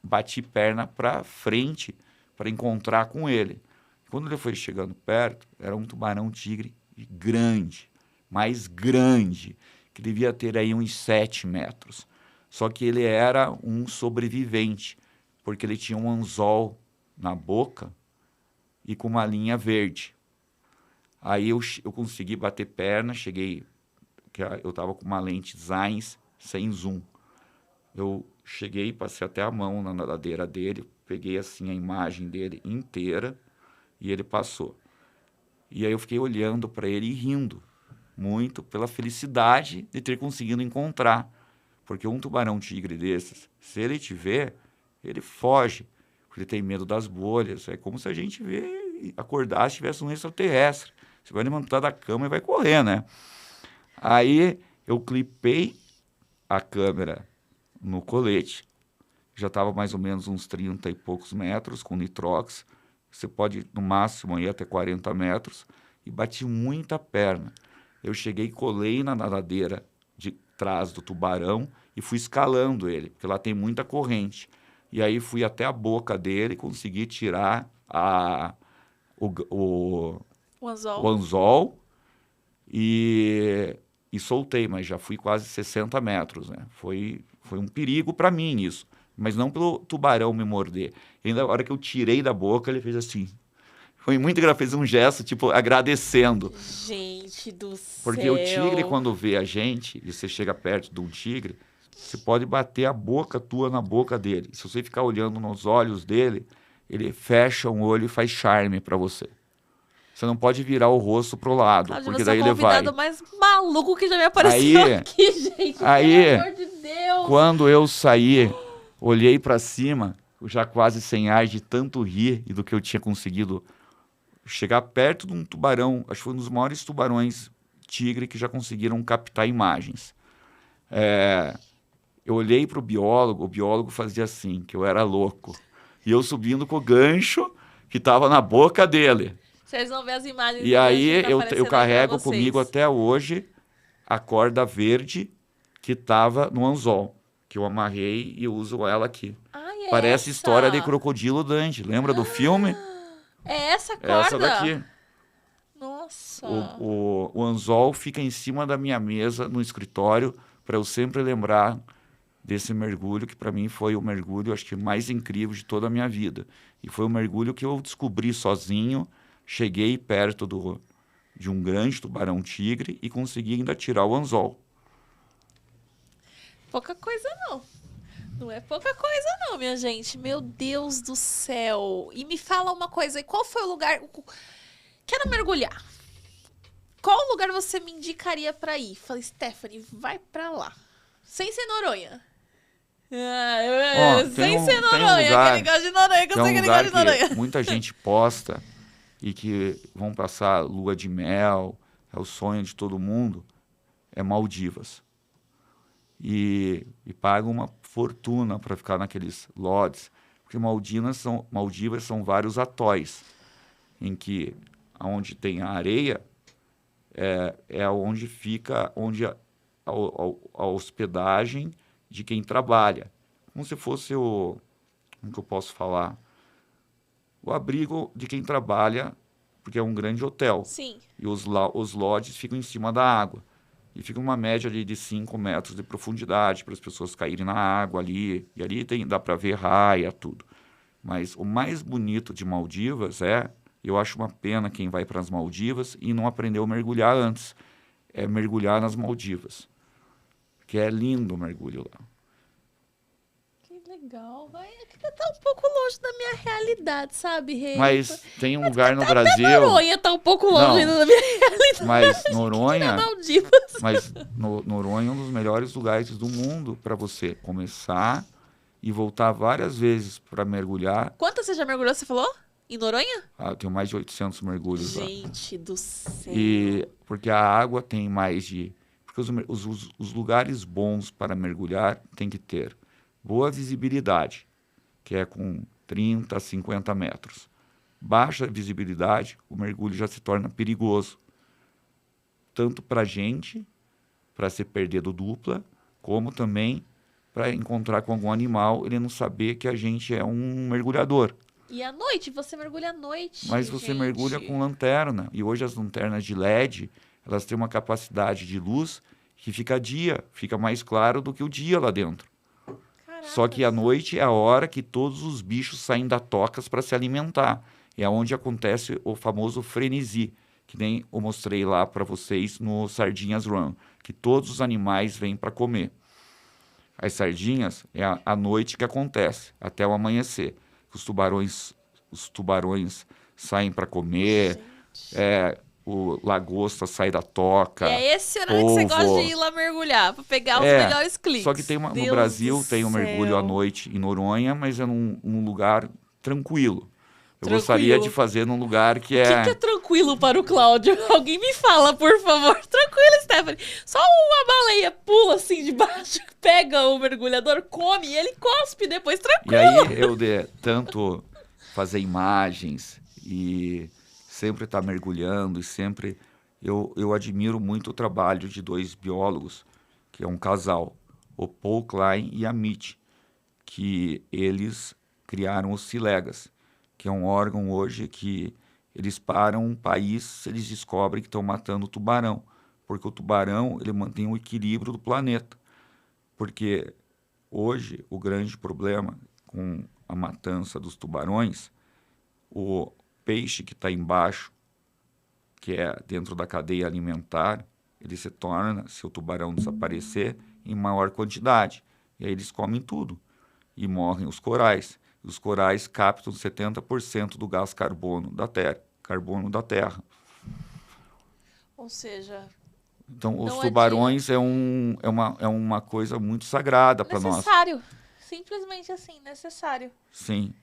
bati perna para frente para encontrar com ele. Quando ele foi chegando perto, era um tubarão-tigre grande, mais grande, que devia ter aí uns 7 metros. Só que ele era um sobrevivente, porque ele tinha um anzol na boca e com uma linha verde. Aí eu consegui bater perna, eu estava com uma lente Zeiss sem zoom. Eu cheguei, passei até a mão na nadadeira dele, peguei assim a imagem dele inteira e ele passou. E aí eu fiquei olhando para ele e rindo muito pela felicidade de ter conseguido encontrar. Porque um tubarão-tigre desses, se ele te vê, ele foge, porque ele tem medo das bolhas. É como se a gente acordasse e tivesse um extraterrestre. Você vai levantar da cama e vai correr, né? Aí eu clipei a câmera no colete, já estava mais ou menos uns 30 e poucos metros com nitrox. Você pode, no máximo, ir até 40 metros. E bati muita perna. Eu cheguei e colei na nadadeira de trás do tubarão e fui escalando ele, porque lá tem muita corrente. E aí fui até a boca dele e consegui tirar o anzol e soltei, mas já fui quase 60 metros, né? Foi um perigo para mim isso, mas não pelo tubarão me morder. Ainda a hora que eu tirei da boca, ele fez assim. Foi muito engraçado, fez um gesto, tipo, agradecendo. Gente do céu. Porque o tigre, quando vê a gente, e você chega perto de um tigre, você pode bater a boca tua na boca dele. Se você ficar olhando nos olhos dele, ele fecha um olho e faz charme para você. Você não pode virar o rosto pro lado, porque daí ele vai. É o convidado mais maluco que já me apareceu aqui, gente. Pelo amor de Deus. Quando eu saí, olhei para cima, já quase sem ar de tanto rir e do que eu tinha conseguido chegar perto de um tubarão, acho que foi um dos maiores tubarões tigre que já conseguiram captar imagens. Eu olhei para o biólogo fazia assim, que eu era louco. E eu subindo com o gancho que estava na boca dele. Vocês vão ver as imagens. E aí eu carrego comigo até hoje a corda verde que estava no anzol, que eu amarrei e uso ela aqui. Parece história de Crocodilo Dundee. Lembra do filme? É essa corda? Essa daqui. Nossa. O anzol fica em cima da minha mesa no escritório para eu sempre lembrar desse mergulho, que para mim foi o mergulho, acho que mais incrível de toda a minha vida. E foi um mergulho que eu descobri sozinho, cheguei perto de um grande tubarão-tigre e consegui ainda tirar o anzol. Pouca coisa não. Não é pouca coisa não, minha gente. Meu Deus do céu. E me fala uma coisa, qual foi o lugar... Quero mergulhar. Qual lugar você me indicaria pra ir? Falei, Stephanie, vai pra lá. Sem ser Noronha. Sem ser Noronha. Aquele gosta de Noronha, que eu sei que ele gosta de Noronha. Muita gente posta e que vão passar lua de mel, é o sonho de todo mundo, é Maldivas. E pagam uma fortuna para ficar naqueles lodges, porque Maldivas são vários atóis, em que onde tem a areia é onde fica a hospedagem de quem trabalha. Como se fosse como que eu posso falar? O abrigo de quem trabalha, porque é um grande hotel. Sim. E os lodges ficam em cima da água. E fica uma média ali de 5 metros de profundidade para as pessoas caírem na água ali. E ali dá para ver raia, tudo. Mas o mais bonito de Maldivas Eu acho uma pena quem vai para as Maldivas e não aprendeu a mergulhar antes. É mergulhar nas Maldivas. Que é lindo o mergulho lá. Que legal. Tá um pouco longe da minha realidade, sabe, Rei? Mas tem um lugar no Brasil... Noronha tá um pouco longe ainda da minha realidade. Mas Noronha... Maldivas. Mas Noronha é um dos melhores lugares do mundo para você começar e voltar várias vezes para mergulhar. Quantas você já mergulhou, você falou? Em Noronha? Eu tenho mais de 800 mergulhos lá. Gente do céu. E porque a água tem mais de... Porque os lugares bons para mergulhar tem que ter boa visibilidade, que é com 30 a 50 metros. Baixa visibilidade, o mergulho já se torna perigoso. Tanto para a gente, para se perder do dupla, como também para encontrar com algum animal, ele não saber que a gente é um mergulhador. E à noite? Você mergulha à noite, Mas você gente. mergulha com lanterna. E hoje as lanternas de LED, elas têm uma capacidade de luz que fica dia, fica mais claro do que o dia lá dentro. Caraca. Só que à noite é a hora que todos os bichos saem das tocas para se alimentar. É onde acontece o famoso frenesi, que nem eu mostrei lá para vocês no Sardinhas Run, que todos os animais vêm para comer. As sardinhas é à noite que acontece, até o amanhecer. Os tubarões saem para comer, o lagosta sai da toca. E é esse horário que você gosta de ir lá mergulhar, para pegar os melhores cliques. Só que no Brasil tem um mergulho à noite em Noronha, mas é num lugar tranquilo. Eu gostaria de fazer num lugar que é... O que é tranquilo para o Cláudio? Alguém me fala, por favor. Tranquilo, Stephanie. Só uma baleia pula assim de baixo, pega o mergulhador, come e ele cospe depois, tranquilo. E aí eu tanto fazer imagens e sempre estar mergulhando e sempre... Eu admiro muito o trabalho de dois biólogos, que é um casal, o Paul Klein e a Mitch, que eles criaram os Cilegas, que é um órgão hoje que eles param um país se eles descobrem que estão matando o tubarão, porque o tubarão ele mantém o equilíbrio do planeta. Porque hoje o grande problema com a matança dos tubarões, o peixe que está embaixo, que é dentro da cadeia alimentar, ele se torna, se o tubarão desaparecer, em maior quantidade. E aí eles comem tudo e morrem os corais. Os corais captam 70% do gás carbono da Terra. Ou seja... Então, os tubarões é uma coisa muito sagrada para nós. Necessário. Simplesmente assim, necessário. Sim.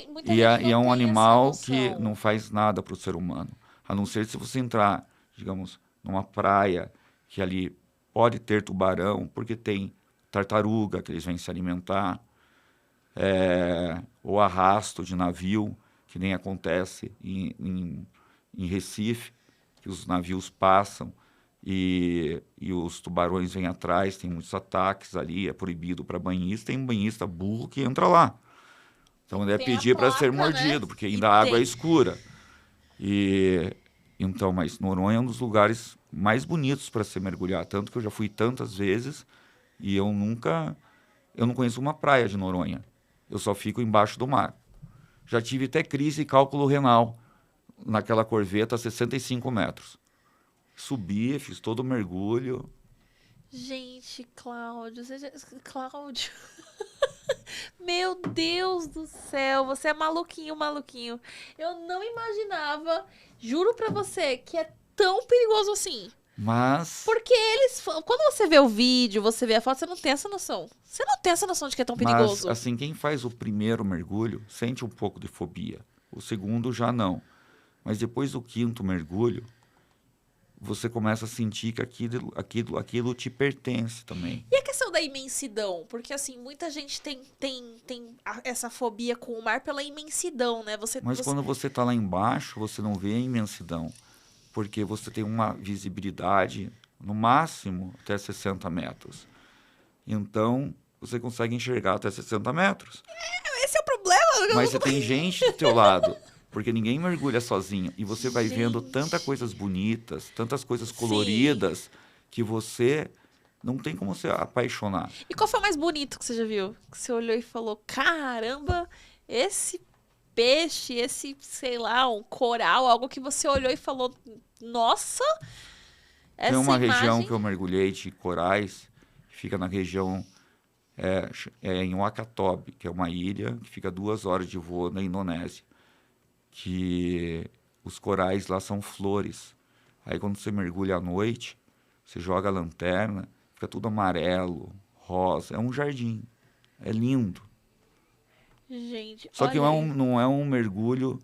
Muita gente não é um tem animal essa que noção. não faz nada para o ser humano. A não ser se você entrar, digamos, numa praia que ali pode ter tubarão, porque tem tartaruga que eles vêm se alimentar. Ou arrasto de navio, que nem acontece em Recife, que os navios passam e os tubarões vêm atrás, tem muitos ataques ali, é proibido para banhista, tem banhista burro que entra lá. Então ele é pedir para ser mordido, porque ainda a água é escura. Mas Noronha é um dos lugares mais bonitos para se mergulhar, tanto que eu já fui tantas vezes e eu não conheço uma praia de Noronha. Eu só fico embaixo do mar. Já tive até crise e cálculo renal naquela corveta a 65 metros. Subi, fiz todo o mergulho. Gente, Cláudio... Cláudio... Meu Deus do céu, você é maluquinho. Eu não imaginava, juro pra você, que é tão perigoso assim. Mas... Porque quando você vê o vídeo, você vê a foto, você não tem essa noção. Você não tem essa noção de que é tão perigoso. Mas, assim, quem faz o primeiro mergulho sente um pouco de fobia. O segundo já não. Mas depois do quinto mergulho, você começa a sentir que aquilo te pertence também. E a questão da imensidão? Porque, assim, muita gente tem essa fobia com o mar pela imensidão, né? Quando você está lá embaixo, você não vê a imensidão. Porque você tem uma visibilidade, no máximo, até 60 metros. Então, você consegue enxergar até 60 metros. Esse é o problema. Mas você tem gente do teu lado, porque ninguém mergulha sozinho. E você vai vendo tantas coisas bonitas, tantas coisas coloridas, que você não tem como se apaixonar. E qual foi o mais bonito que você já viu? Que você olhou e falou, caramba, esse peixe, esse, sei lá, um coral, algo que você olhou e falou, nossa, essa Tem uma imagem... região que eu mergulhei de corais, que fica na região em Wakatobi, que é uma ilha que fica 2 horas de voo na Indonésia, que os corais lá são flores. Aí quando você mergulha à noite, você joga a lanterna, fica tudo amarelo, rosa, é um jardim, é lindo. Gente, Só que olha aí. não é um mergulho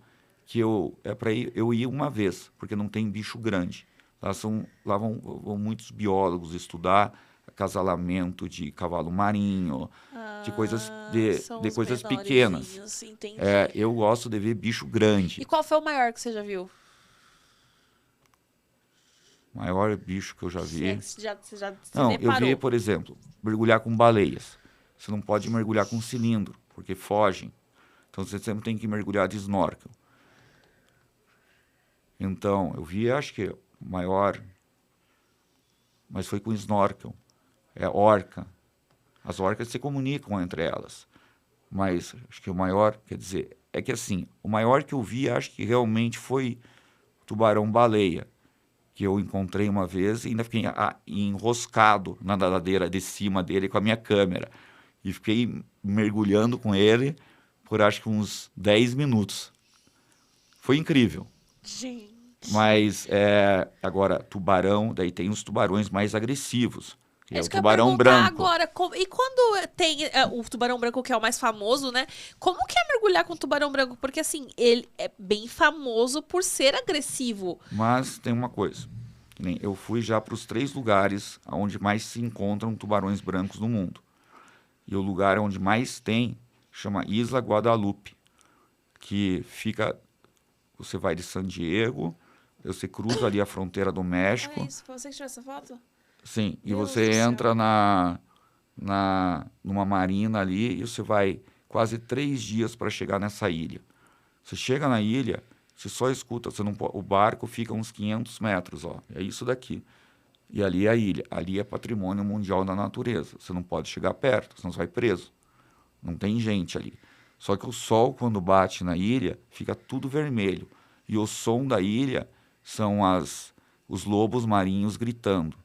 que é para eu ir uma vez, porque não tem bicho grande. Lá vão muitos biólogos estudar acasalamento de cavalo marinho, de coisas são de os coisas pequenas. menorzinhos, entendi. Eu gosto de ver bicho grande. E qual foi o maior que você já viu? O maior bicho que eu já vi. Você já se Não, eu deparou? vi, por exemplo, mergulhar com baleias. Você não pode mergulhar com cilindro, porque fogem. Então você sempre tem que mergulhar de snorkel. Então, eu vi, acho que o maior, mas foi com snorkel. É orca. As orcas se comunicam entre elas. Mas acho que o maior, quer dizer, é que assim, o maior que eu vi, acho que realmente foi tubarão-baleia, que eu encontrei uma vez e ainda fiquei enroscado na nadadeira de cima dele com a minha câmera. E fiquei mergulhando com ele por acho que uns 10 minutos. Foi incrível. Gente. Mas agora, tubarão, daí tem os tubarões mais agressivos. Que é o Isso que eu ia tubarão perguntar branco. agora, e quando tem o tubarão branco, que é o mais famoso, né? Como que é mergulhar com o tubarão branco? Porque, assim, ele é bem famoso por ser agressivo. Mas tem uma coisa. Que nem eu fui já para os 3 lugares onde mais se encontram tubarões brancos no mundo. E o lugar onde mais tem chama Isla Guadalupe, que fica... Você vai de San Diego, você cruza ali a fronteira do México. Olha isso, foi você que tirou essa foto? Sim, e Deus você do céu. entra numa marina ali e você vai quase 3 dias para chegar nessa ilha. Você chega na ilha, você só escuta, o barco fica uns 500 metros, ó, é isso daqui. E ali é a ilha, ali é patrimônio mundial da natureza. Você não pode chegar perto, senão você vai preso. Não tem gente ali. Só que o sol, quando bate na ilha, fica tudo vermelho. E o som da ilha são os lobos marinhos gritando.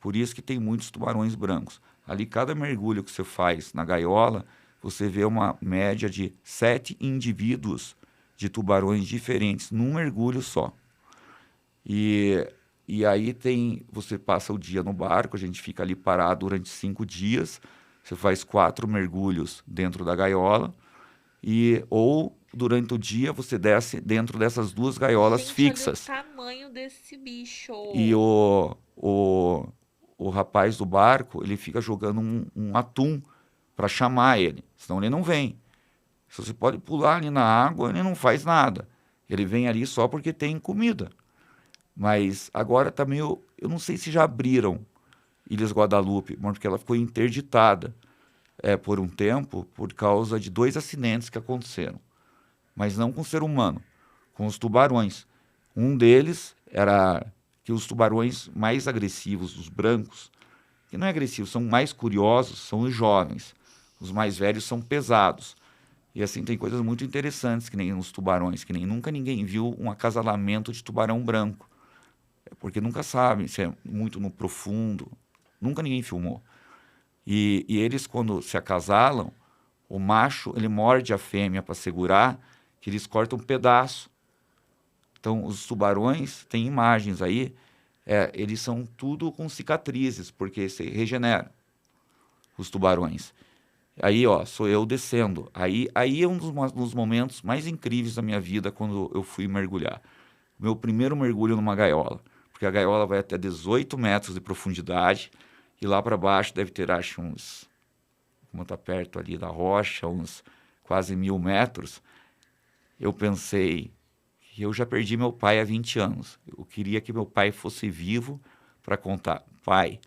Por isso que tem muitos tubarões brancos. Ali, cada mergulho que você faz na gaiola, você vê uma média de 7 indivíduos de tubarões diferentes num mergulho só. E aí você passa o dia no barco, a gente fica ali parado durante 5 dias, você faz 4 mergulhos dentro da gaiola, ou durante o dia você desce dentro dessas 2 gaiolas Gente, fixas. olha o tamanho desse bicho. E o rapaz do barco, ele fica jogando um atum para chamar ele, senão ele não vem. Se você pode pular ali na água, ele não faz nada. Ele vem ali só porque tem comida. Mas agora tá meio... Eu não sei se já abriram Ilhas Guadalupe, mas porque ela ficou interditada por um tempo por causa de 2 acidentes que aconteceram. Mas não com o ser humano, com os tubarões. Um deles era que os tubarões mais agressivos, os brancos, que não é agressivo, são mais curiosos, são os jovens. Os mais velhos são pesados. E assim tem coisas muito interessantes, que nem os tubarões, que nem nunca ninguém viu um acasalamento de tubarão branco. Porque nunca sabem se é muito no profundo. Nunca ninguém filmou. E eles, quando se acasalam, o macho ele morde a fêmea para segurar, que eles cortam um pedaço. Então, os tubarões, tem imagens aí, eles são tudo com cicatrizes, porque se regeneram, os tubarões. Aí, ó, sou eu descendo. Aí é um dos momentos mais incríveis da minha vida quando eu fui mergulhar. Meu primeiro mergulho numa gaiola. Porque a gaiola vai até 18 metros de profundidade e lá para baixo deve ter, acho, uns... Como está perto ali da rocha, uns quase 1000 metros. Eu pensei que eu já perdi meu pai há 20 anos. Eu queria que meu pai fosse vivo para contar. Pai,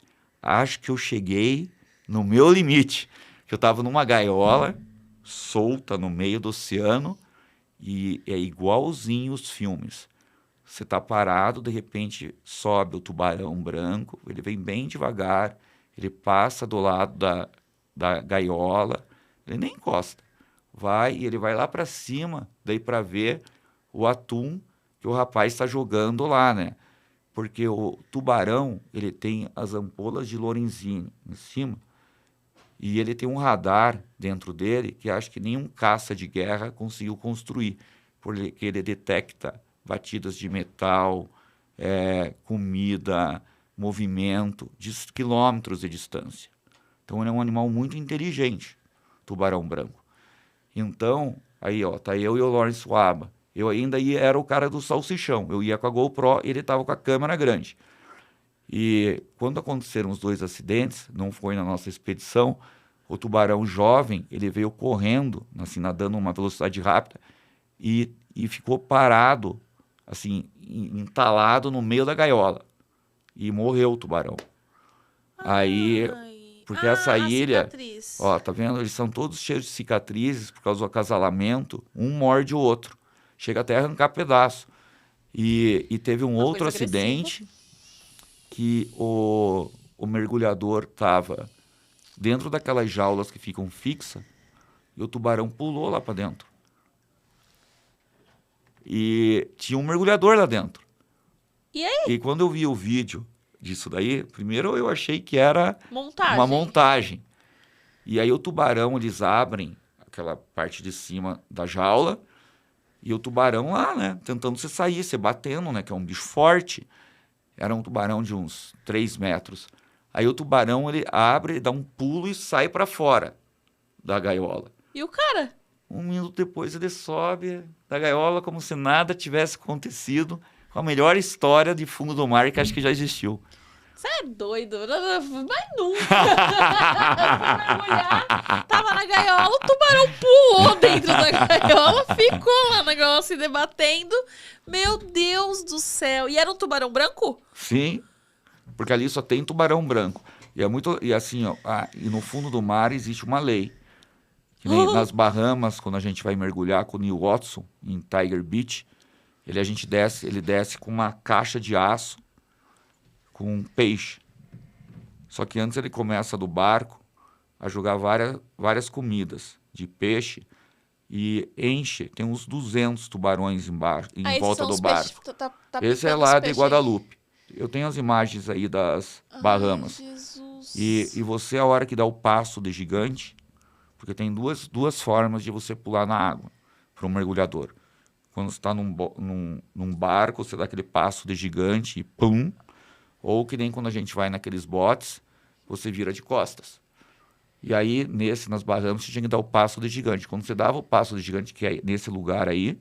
acho que eu cheguei no meu limite. Que eu estava numa gaiola, solta no meio do oceano, e é igualzinho os filmes. Você está parado, de repente sobe o tubarão branco, ele vem bem devagar, ele passa do lado da gaiola, ele nem encosta. e ele vai lá para cima, daí para ver o atum que o rapaz está jogando lá, né? Porque o tubarão, ele tem as ampolas de Lorenzini em cima e ele tem um radar dentro dele que acho que nenhum caça de guerra conseguiu construir, porque ele detecta batidas de metal, comida, movimento, de quilômetros de distância. Então, ele é um animal muito inteligente, tubarão branco. Então, aí, ó, tá eu e o Lawrence Waba. Eu ainda era o cara do salsichão. Eu ia com a GoPro e ele estava com a câmera grande. E quando aconteceram os 2 acidentes, não foi na nossa expedição, o tubarão jovem, ele veio correndo, assim, nadando uma velocidade rápida e ficou parado, assim, entalado no meio da gaiola. E morreu o tubarão. Aí, porque essa ilha, cicatriz. ó, tá vendo? Eles são todos cheios de cicatrizes por causa do acasalamento. Um morde o outro. Chega até a arrancar pedaço. E teve um outro acidente que o mergulhador estava dentro daquelas jaulas que ficam fixas e o tubarão pulou lá para dentro. E tinha um mergulhador lá dentro. E aí? E quando eu vi o vídeo disso daí, primeiro eu achei que era Montagem. uma montagem. E aí o tubarão, eles abrem aquela parte de cima da jaula e o tubarão lá, né, tentando se sair, se batendo, né, que é um bicho forte. Era um tubarão de uns 3 metros. Aí o tubarão, ele abre, dá um pulo e sai para fora da gaiola. E o cara? 1 minuto depois ele sobe da gaiola como se nada tivesse acontecido, com a melhor história de fundo do mar que acho que já existiu. Você é doido? Mas nunca. Mergulhar, tava na gaiola, o tubarão pulou dentro da gaiola, ficou lá na gaiola se debatendo. Meu Deus do céu. E era um tubarão branco? Sim, porque ali só tem tubarão branco. E assim, ó, e no fundo do mar existe uma lei. Que nem nas Bahamas, quando a gente vai mergulhar com o Neil Watson, em Tiger Beach, ele desce com uma caixa de aço com um peixe. Só que antes ele começa do barco a jogar várias comidas de peixe e enche, tem uns 200 tubarões embaixo, em volta do barco. Esse é lá de Guadalupe. Eu tenho as imagens aí das Bahamas. Jesus. E você, a hora que dá o passo de gigante, porque tem duas formas de você pular na água para um mergulhador. Quando você está num barco, você dá aquele passo de gigante e pum. Ou que nem quando a gente vai naqueles botes, você vira de costas. E aí, nas Bahamas, você tinha que dar o passo de gigante. Quando você dava o passo de gigante, que é nesse lugar aí,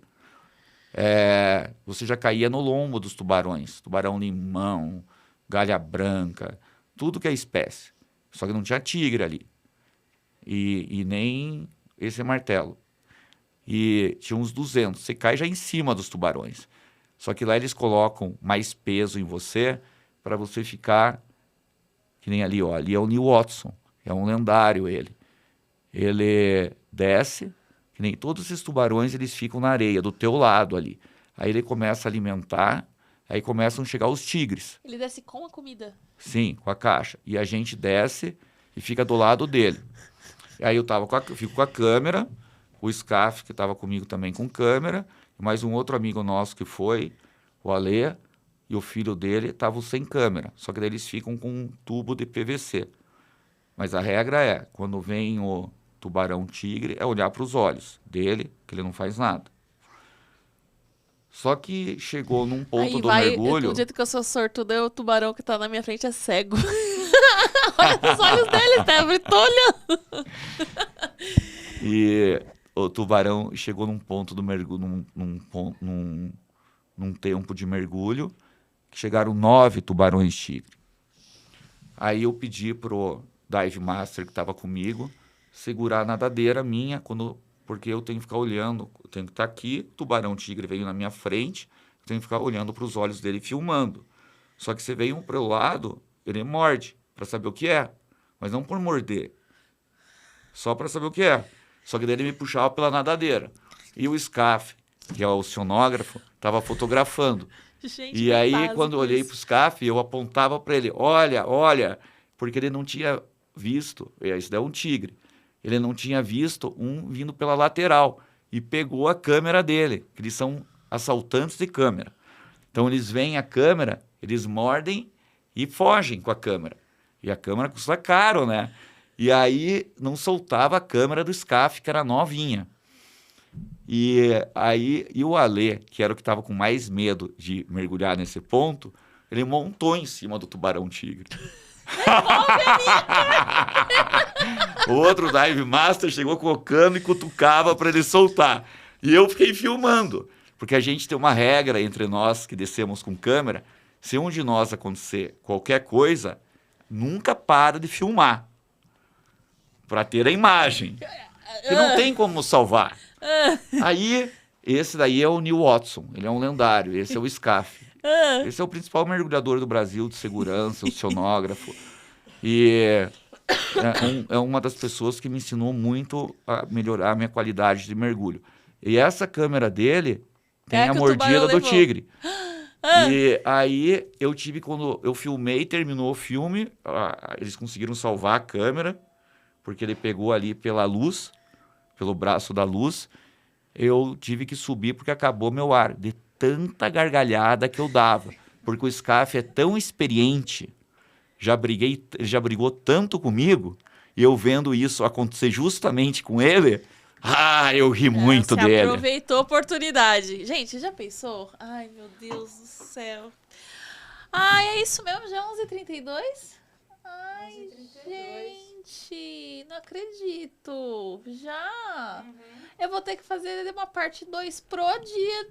você já caía no lombo dos tubarões. Tubarão-limão, galha branca, tudo que é espécie. Só que não tinha tigre ali. E nem esse martelo. E tinha uns 200. Você cai já em cima dos tubarões. Só que lá eles colocam mais peso em você para você ficar, que nem ali, ó. Ali é o Neil Watson. É um lendário ele. Ele desce, que nem todos esses tubarões, eles ficam na areia, do teu lado ali. Aí ele começa a alimentar, aí começam a chegar os tigres. Ele desce com a comida? Sim, com a caixa. E a gente desce e fica do lado dele. Aí eu fico com a câmera, o Scaf, que estava comigo também com câmera, e mais um outro amigo nosso que foi, o Alê, e o filho dele estavam sem câmera. Só que daí eles ficam com um tubo de PVC. Mas a regra é, quando vem o tubarão-tigre, é olhar para os olhos dele, que ele não faz nada. Só que chegou num ponto do mergulho... Do jeito que eu sou sortuda, o tubarão que tá na minha frente é cego. Olha os olhos dele, Débora, tô olhando. E o tubarão chegou num ponto do mergulho, num tempo de mergulho, que chegaram 9 tubarões-tigre. Aí eu pedi pro dive master que estava comigo segurar a nadadeira minha, porque eu tenho que ficar olhando, eu tenho que estar aqui, tubarão-tigre veio na minha frente, eu tenho que ficar olhando para os olhos dele filmando. Só que você veio para o lado, ele morde, para saber o que é, mas não por morder, só para saber o que é. Só que daí ele me puxava pela nadadeira. E o Scaf, que é o oceanógrafo, estava fotografando. Gente, e aí, quando eu olhei para o Scaf, eu apontava para ele, olha, porque ele não tinha visto, isso daí é um tigre. ele não tinha visto um vindo pela lateral e pegou a câmera dele, que eles são assaltantes de câmera. Então eles veem a câmera, eles mordem e fogem com a câmera. E a câmera custa caro, né? E aí não soltava a câmera do SCAF, que era novinha. E o Alê, que era o que estava com mais medo de mergulhar nesse ponto, ele montou em cima do tubarão-tigre. O outro dive master chegou colocando e cutucava para ele soltar. E eu fiquei filmando, porque a gente tem uma regra entre nós que descemos com câmera: se um de nós acontecer qualquer coisa, nunca para de filmar, para ter a imagem, que não tem como salvar. Aí, esse daí é o Neil Watson, ele é um lendário, esse é o SCAF. Esse é o principal mergulhador do Brasil de segurança, oceanógrafo. E é uma das pessoas que me ensinou muito a melhorar a minha qualidade de mergulho. E essa câmera dele tem a mordida do tigre. E aí eu tive, quando eu filmei, terminou o filme, eles conseguiram salvar a câmera, porque ele pegou ali pela luz, pelo braço da luz. Eu tive que subir porque acabou meu ar, de tanta gargalhada que eu dava. Porque o SCAF é tão experiente, já brigou tanto comigo, e eu vendo isso acontecer justamente com ele, eu ri muito dele. Aproveitou a oportunidade. Gente, já pensou? Ai, meu Deus do céu. Ai, é isso mesmo? Já 11h32? Ai, 11h32. Gente, não acredito. Já? Eu vou ter que fazer uma parte 2 pro dia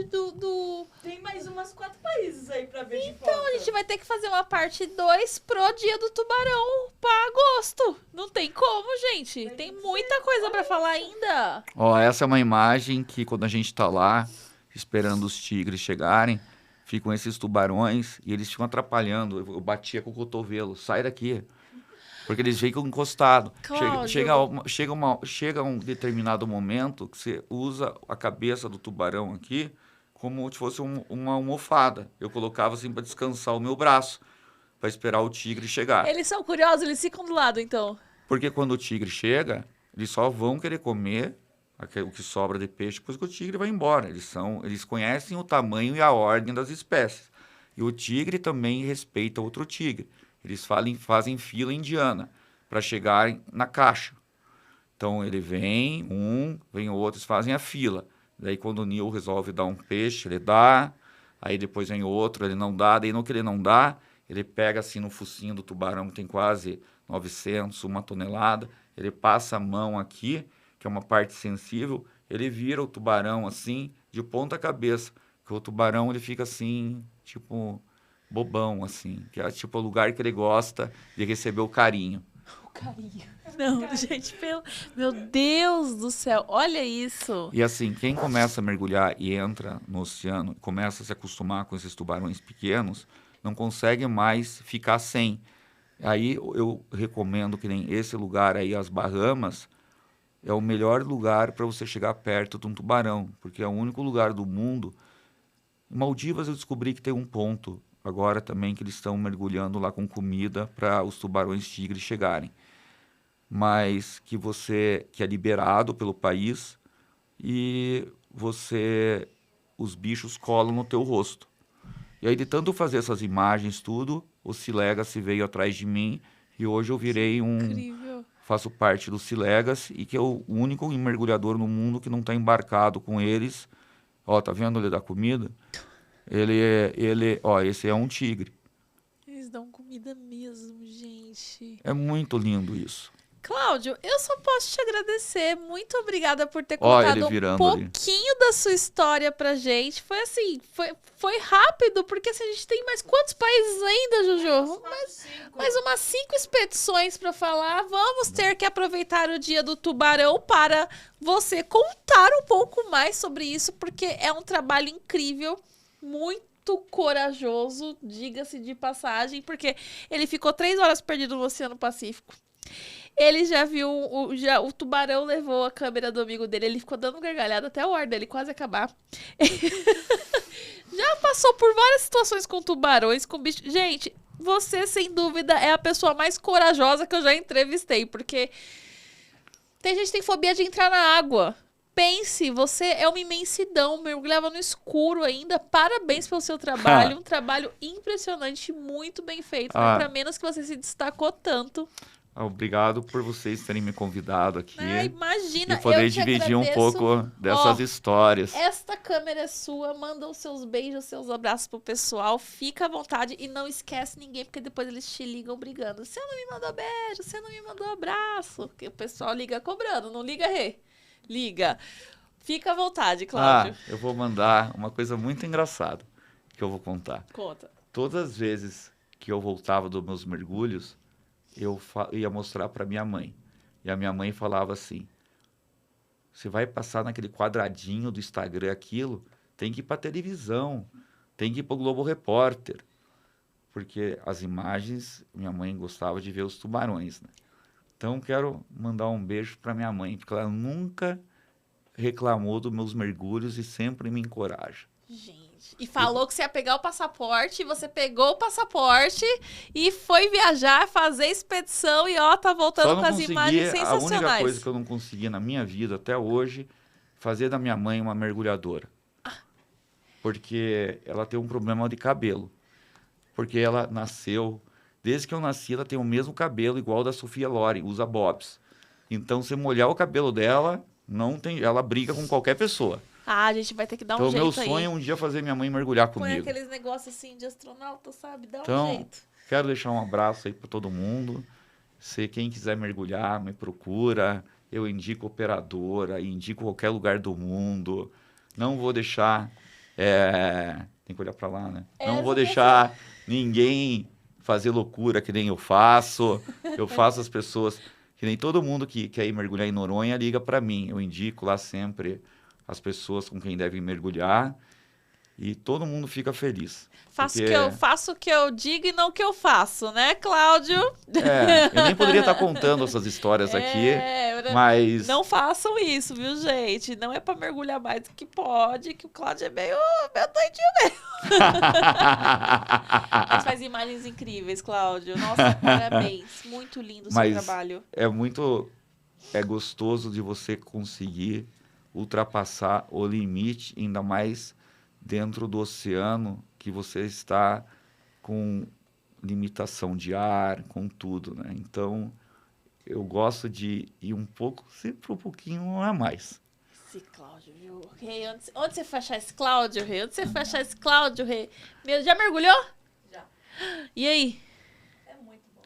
do... Tem mais umas 4 países aí pra ver de foto. Então, a gente vai ter que fazer uma parte 2 pro dia do tubarão pra agosto. Não tem como, gente. Tem muita coisa pra falar ainda. Ó, essa é uma imagem que quando a gente tá lá, esperando os tigres chegarem, ficam esses tubarões e eles ficam atrapalhando. Eu batia com o cotovelo. Sai daqui. Porque eles ficam encostados. Chega um determinado momento que você usa a cabeça do tubarão aqui como se fosse uma almofada. Eu colocava assim para descansar o meu braço, para esperar o tigre chegar. Eles são curiosos, eles ficam do lado, então. Porque quando o tigre chega, eles só vão querer comer o que sobra de peixe, depois que o tigre vai embora. Eles conhecem o tamanho e a ordem das espécies. E o tigre também respeita outro tigre. Eles fazem fila indiana para chegarem na caixa. Então, ele vem outro, eles fazem a fila. Daí, quando o Neil resolve dar um peixe, ele dá. Aí, depois vem outro, ele não dá. Daí, no que ele não dá, ele pega assim no focinho do tubarão, que tem quase 900, 1 tonelada. Ele passa a mão aqui, que é uma parte sensível. Ele vira o tubarão assim, de ponta cabeça. Porque o tubarão, ele fica assim, tipo... bobão, assim, que é tipo o lugar que ele gosta de receber o carinho. O carinho. Não, gente, meu Deus do céu, olha isso. E assim, quem começa a mergulhar e entra no oceano, começa a se acostumar com esses tubarões pequenos, não consegue mais ficar sem. Aí eu recomendo que nem esse lugar aí, as Bahamas, é o melhor lugar para você chegar perto de um tubarão, porque é o único lugar do mundo. Em Maldivas eu descobri que tem um ponto agora também que eles estão mergulhando lá com comida para os tubarões tigres chegarem. Mas que é liberado pelo país e os bichos colam no teu rosto. E aí, de tanto fazer essas imagens, tudo, o Sea-Legacy veio atrás de mim e hoje eu virei Incrível. Faço parte do Sea-Legacy e que é o único mergulhador no mundo que não está embarcado com eles. Ó, tá vendo ele dar comida? Esse é um tigre. Eles dão comida mesmo, gente. É muito lindo isso. Cláudio, eu só posso te agradecer. Muito obrigada por ter contado um pouquinho da sua história pra gente. Foi assim, foi rápido, porque assim, a gente tem mais quantos países ainda, Juju? Mais umas 5 expedições pra falar. Vamos ter que aproveitar o dia do tubarão para você contar um pouco mais sobre isso, porque é um trabalho incrível, muito corajoso, diga-se de passagem, porque ele ficou 3 horas perdido no Oceano Pacífico. Ele já viu, o tubarão levou a câmera do amigo dele, ele ficou dando gargalhada até o ar dele quase acabar. Já passou por várias situações com tubarões, com bichos. Gente, você sem dúvida é a pessoa mais corajosa que eu já entrevistei, porque Tem gente que tem fobia de entrar na água. Pense, você é uma imensidão, mergulhava no escuro ainda. Parabéns pelo seu trabalho, um trabalho impressionante, muito bem feito. Não para menos que você se destacou tanto. Obrigado por vocês terem me convidado aqui. Imagina, e poder dividir um pouco dessas histórias. Esta câmera é sua, manda os seus beijos, os seus abraços pro pessoal, fica à vontade e não esquece ninguém, porque depois eles te ligam brigando. Você não me mandou beijo, você não me mandou abraço, porque o pessoal liga cobrando, não liga, Rê? Liga. Fica à vontade, Cláudio. Eu vou mandar uma coisa muito engraçada que eu vou contar. Conta. Todas as vezes que eu voltava dos meus mergulhos, eu ia mostrar para minha mãe. E a minha mãe falava assim, você vai passar naquele quadradinho do Instagram aquilo, tem que ir para televisão, tem que ir para o Globo Repórter. Porque as imagens, minha mãe gostava de ver os tubarões, né? Então, quero mandar um beijo para minha mãe, porque ela nunca reclamou dos meus mergulhos e sempre me encoraja. Gente, e falou que você ia pegar o passaporte, você pegou o passaporte e foi viajar, fazer expedição e tá voltando com as imagens sensacionais. A única coisa que eu não consegui na minha vida até hoje, fazer da minha mãe uma mergulhadora. Porque ela tem um problema de cabelo. Porque ela nasceu... Desde que eu nasci, ela tem o mesmo cabelo, igual da Sofia Loren, usa bobs. Então, se molhar o cabelo dela, ela briga com qualquer pessoa. A gente vai ter que dar um jeito aí. Então, meu sonho é um dia fazer minha mãe mergulhar comigo. Põe aqueles negócios assim de astronauta, sabe? Dá um jeito. Quero deixar um abraço aí para todo mundo. Se quem quiser mergulhar, me procura. Eu indico operadora, indico qualquer lugar do mundo. Não vou deixar... Tem que olhar para lá, né? Não vou deixar ninguém... fazer loucura que nem eu faço. Eu faço as pessoas... Que nem todo mundo que quer ir mergulhar em Noronha liga para mim. Eu indico lá sempre as pessoas com quem devem mergulhar. E todo mundo fica feliz. Faço o que eu digo e não o que eu faço, né, Cláudio? Eu nem poderia estar contando essas histórias aqui, mas... Não façam isso, viu, gente? Não é para mergulhar mais do que pode, que o Cláudio é meio doidinho mesmo. Mas faz imagens incríveis, Cláudio. Nossa, parabéns. Muito lindo o seu trabalho. É gostoso de você conseguir ultrapassar o limite, ainda mais dentro do oceano, que você está com limitação de ar, com tudo, né? Então, eu gosto de ir sempre um pouquinho a mais. Esse Cláudio, viu? Rei, onde você foi achar esse Cláudio, Rei? Onde você foi achar esse Cláudio, Rei? Já mergulhou? Já. E aí? É muito bom.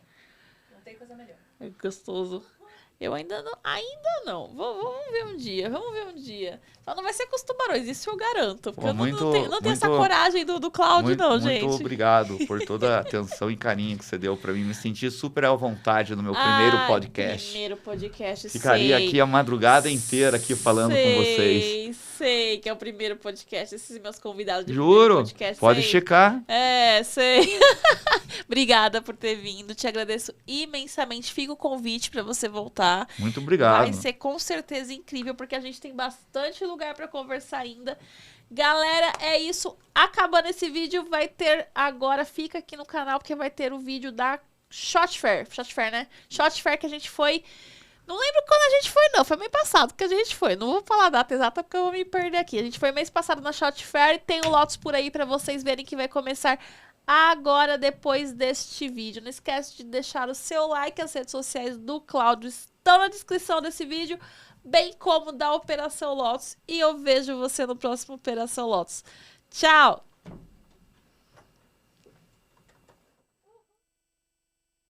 Não tem coisa melhor. É gostoso. Eu ainda não. Vamos ver um dia. Só não vai ser com os tubarões, isso eu garanto. Porque eu não tenho essa coragem do Cláudio, gente. Muito obrigado por toda a atenção e carinho que você deu pra mim. Me senti super à vontade no meu primeiro podcast. Primeiro podcast, Ficaria aqui a madrugada inteira aqui falando com vocês. Sei que é o primeiro podcast. Esses meus convidados de Juro, podcast. Pode checar. Sei. Obrigada por ter vindo. Te agradeço imensamente. Fica o convite pra você voltar. Muito obrigado. Vai ser com certeza incrível, porque a gente tem bastante lugar para conversar ainda. Galera, é isso. Acabando esse vídeo, vai ter agora, fica aqui no canal, porque vai ter o vídeo da Shot Fair. Shot Fair, né? Shot Fair que a gente foi... Não lembro quando a gente foi, não. Foi mês passado que a gente foi. Não vou falar a data exata, porque eu vou me perder aqui. A gente foi mês passado na Shot Fair e tem o Lotus por aí para vocês verem que vai começar agora, depois deste vídeo. Não esquece de deixar o seu like. As redes sociais do Cláudio estão na descrição desse vídeo, bem como da Operação Lotus. E eu vejo você no próximo Operação Lotus. Tchau!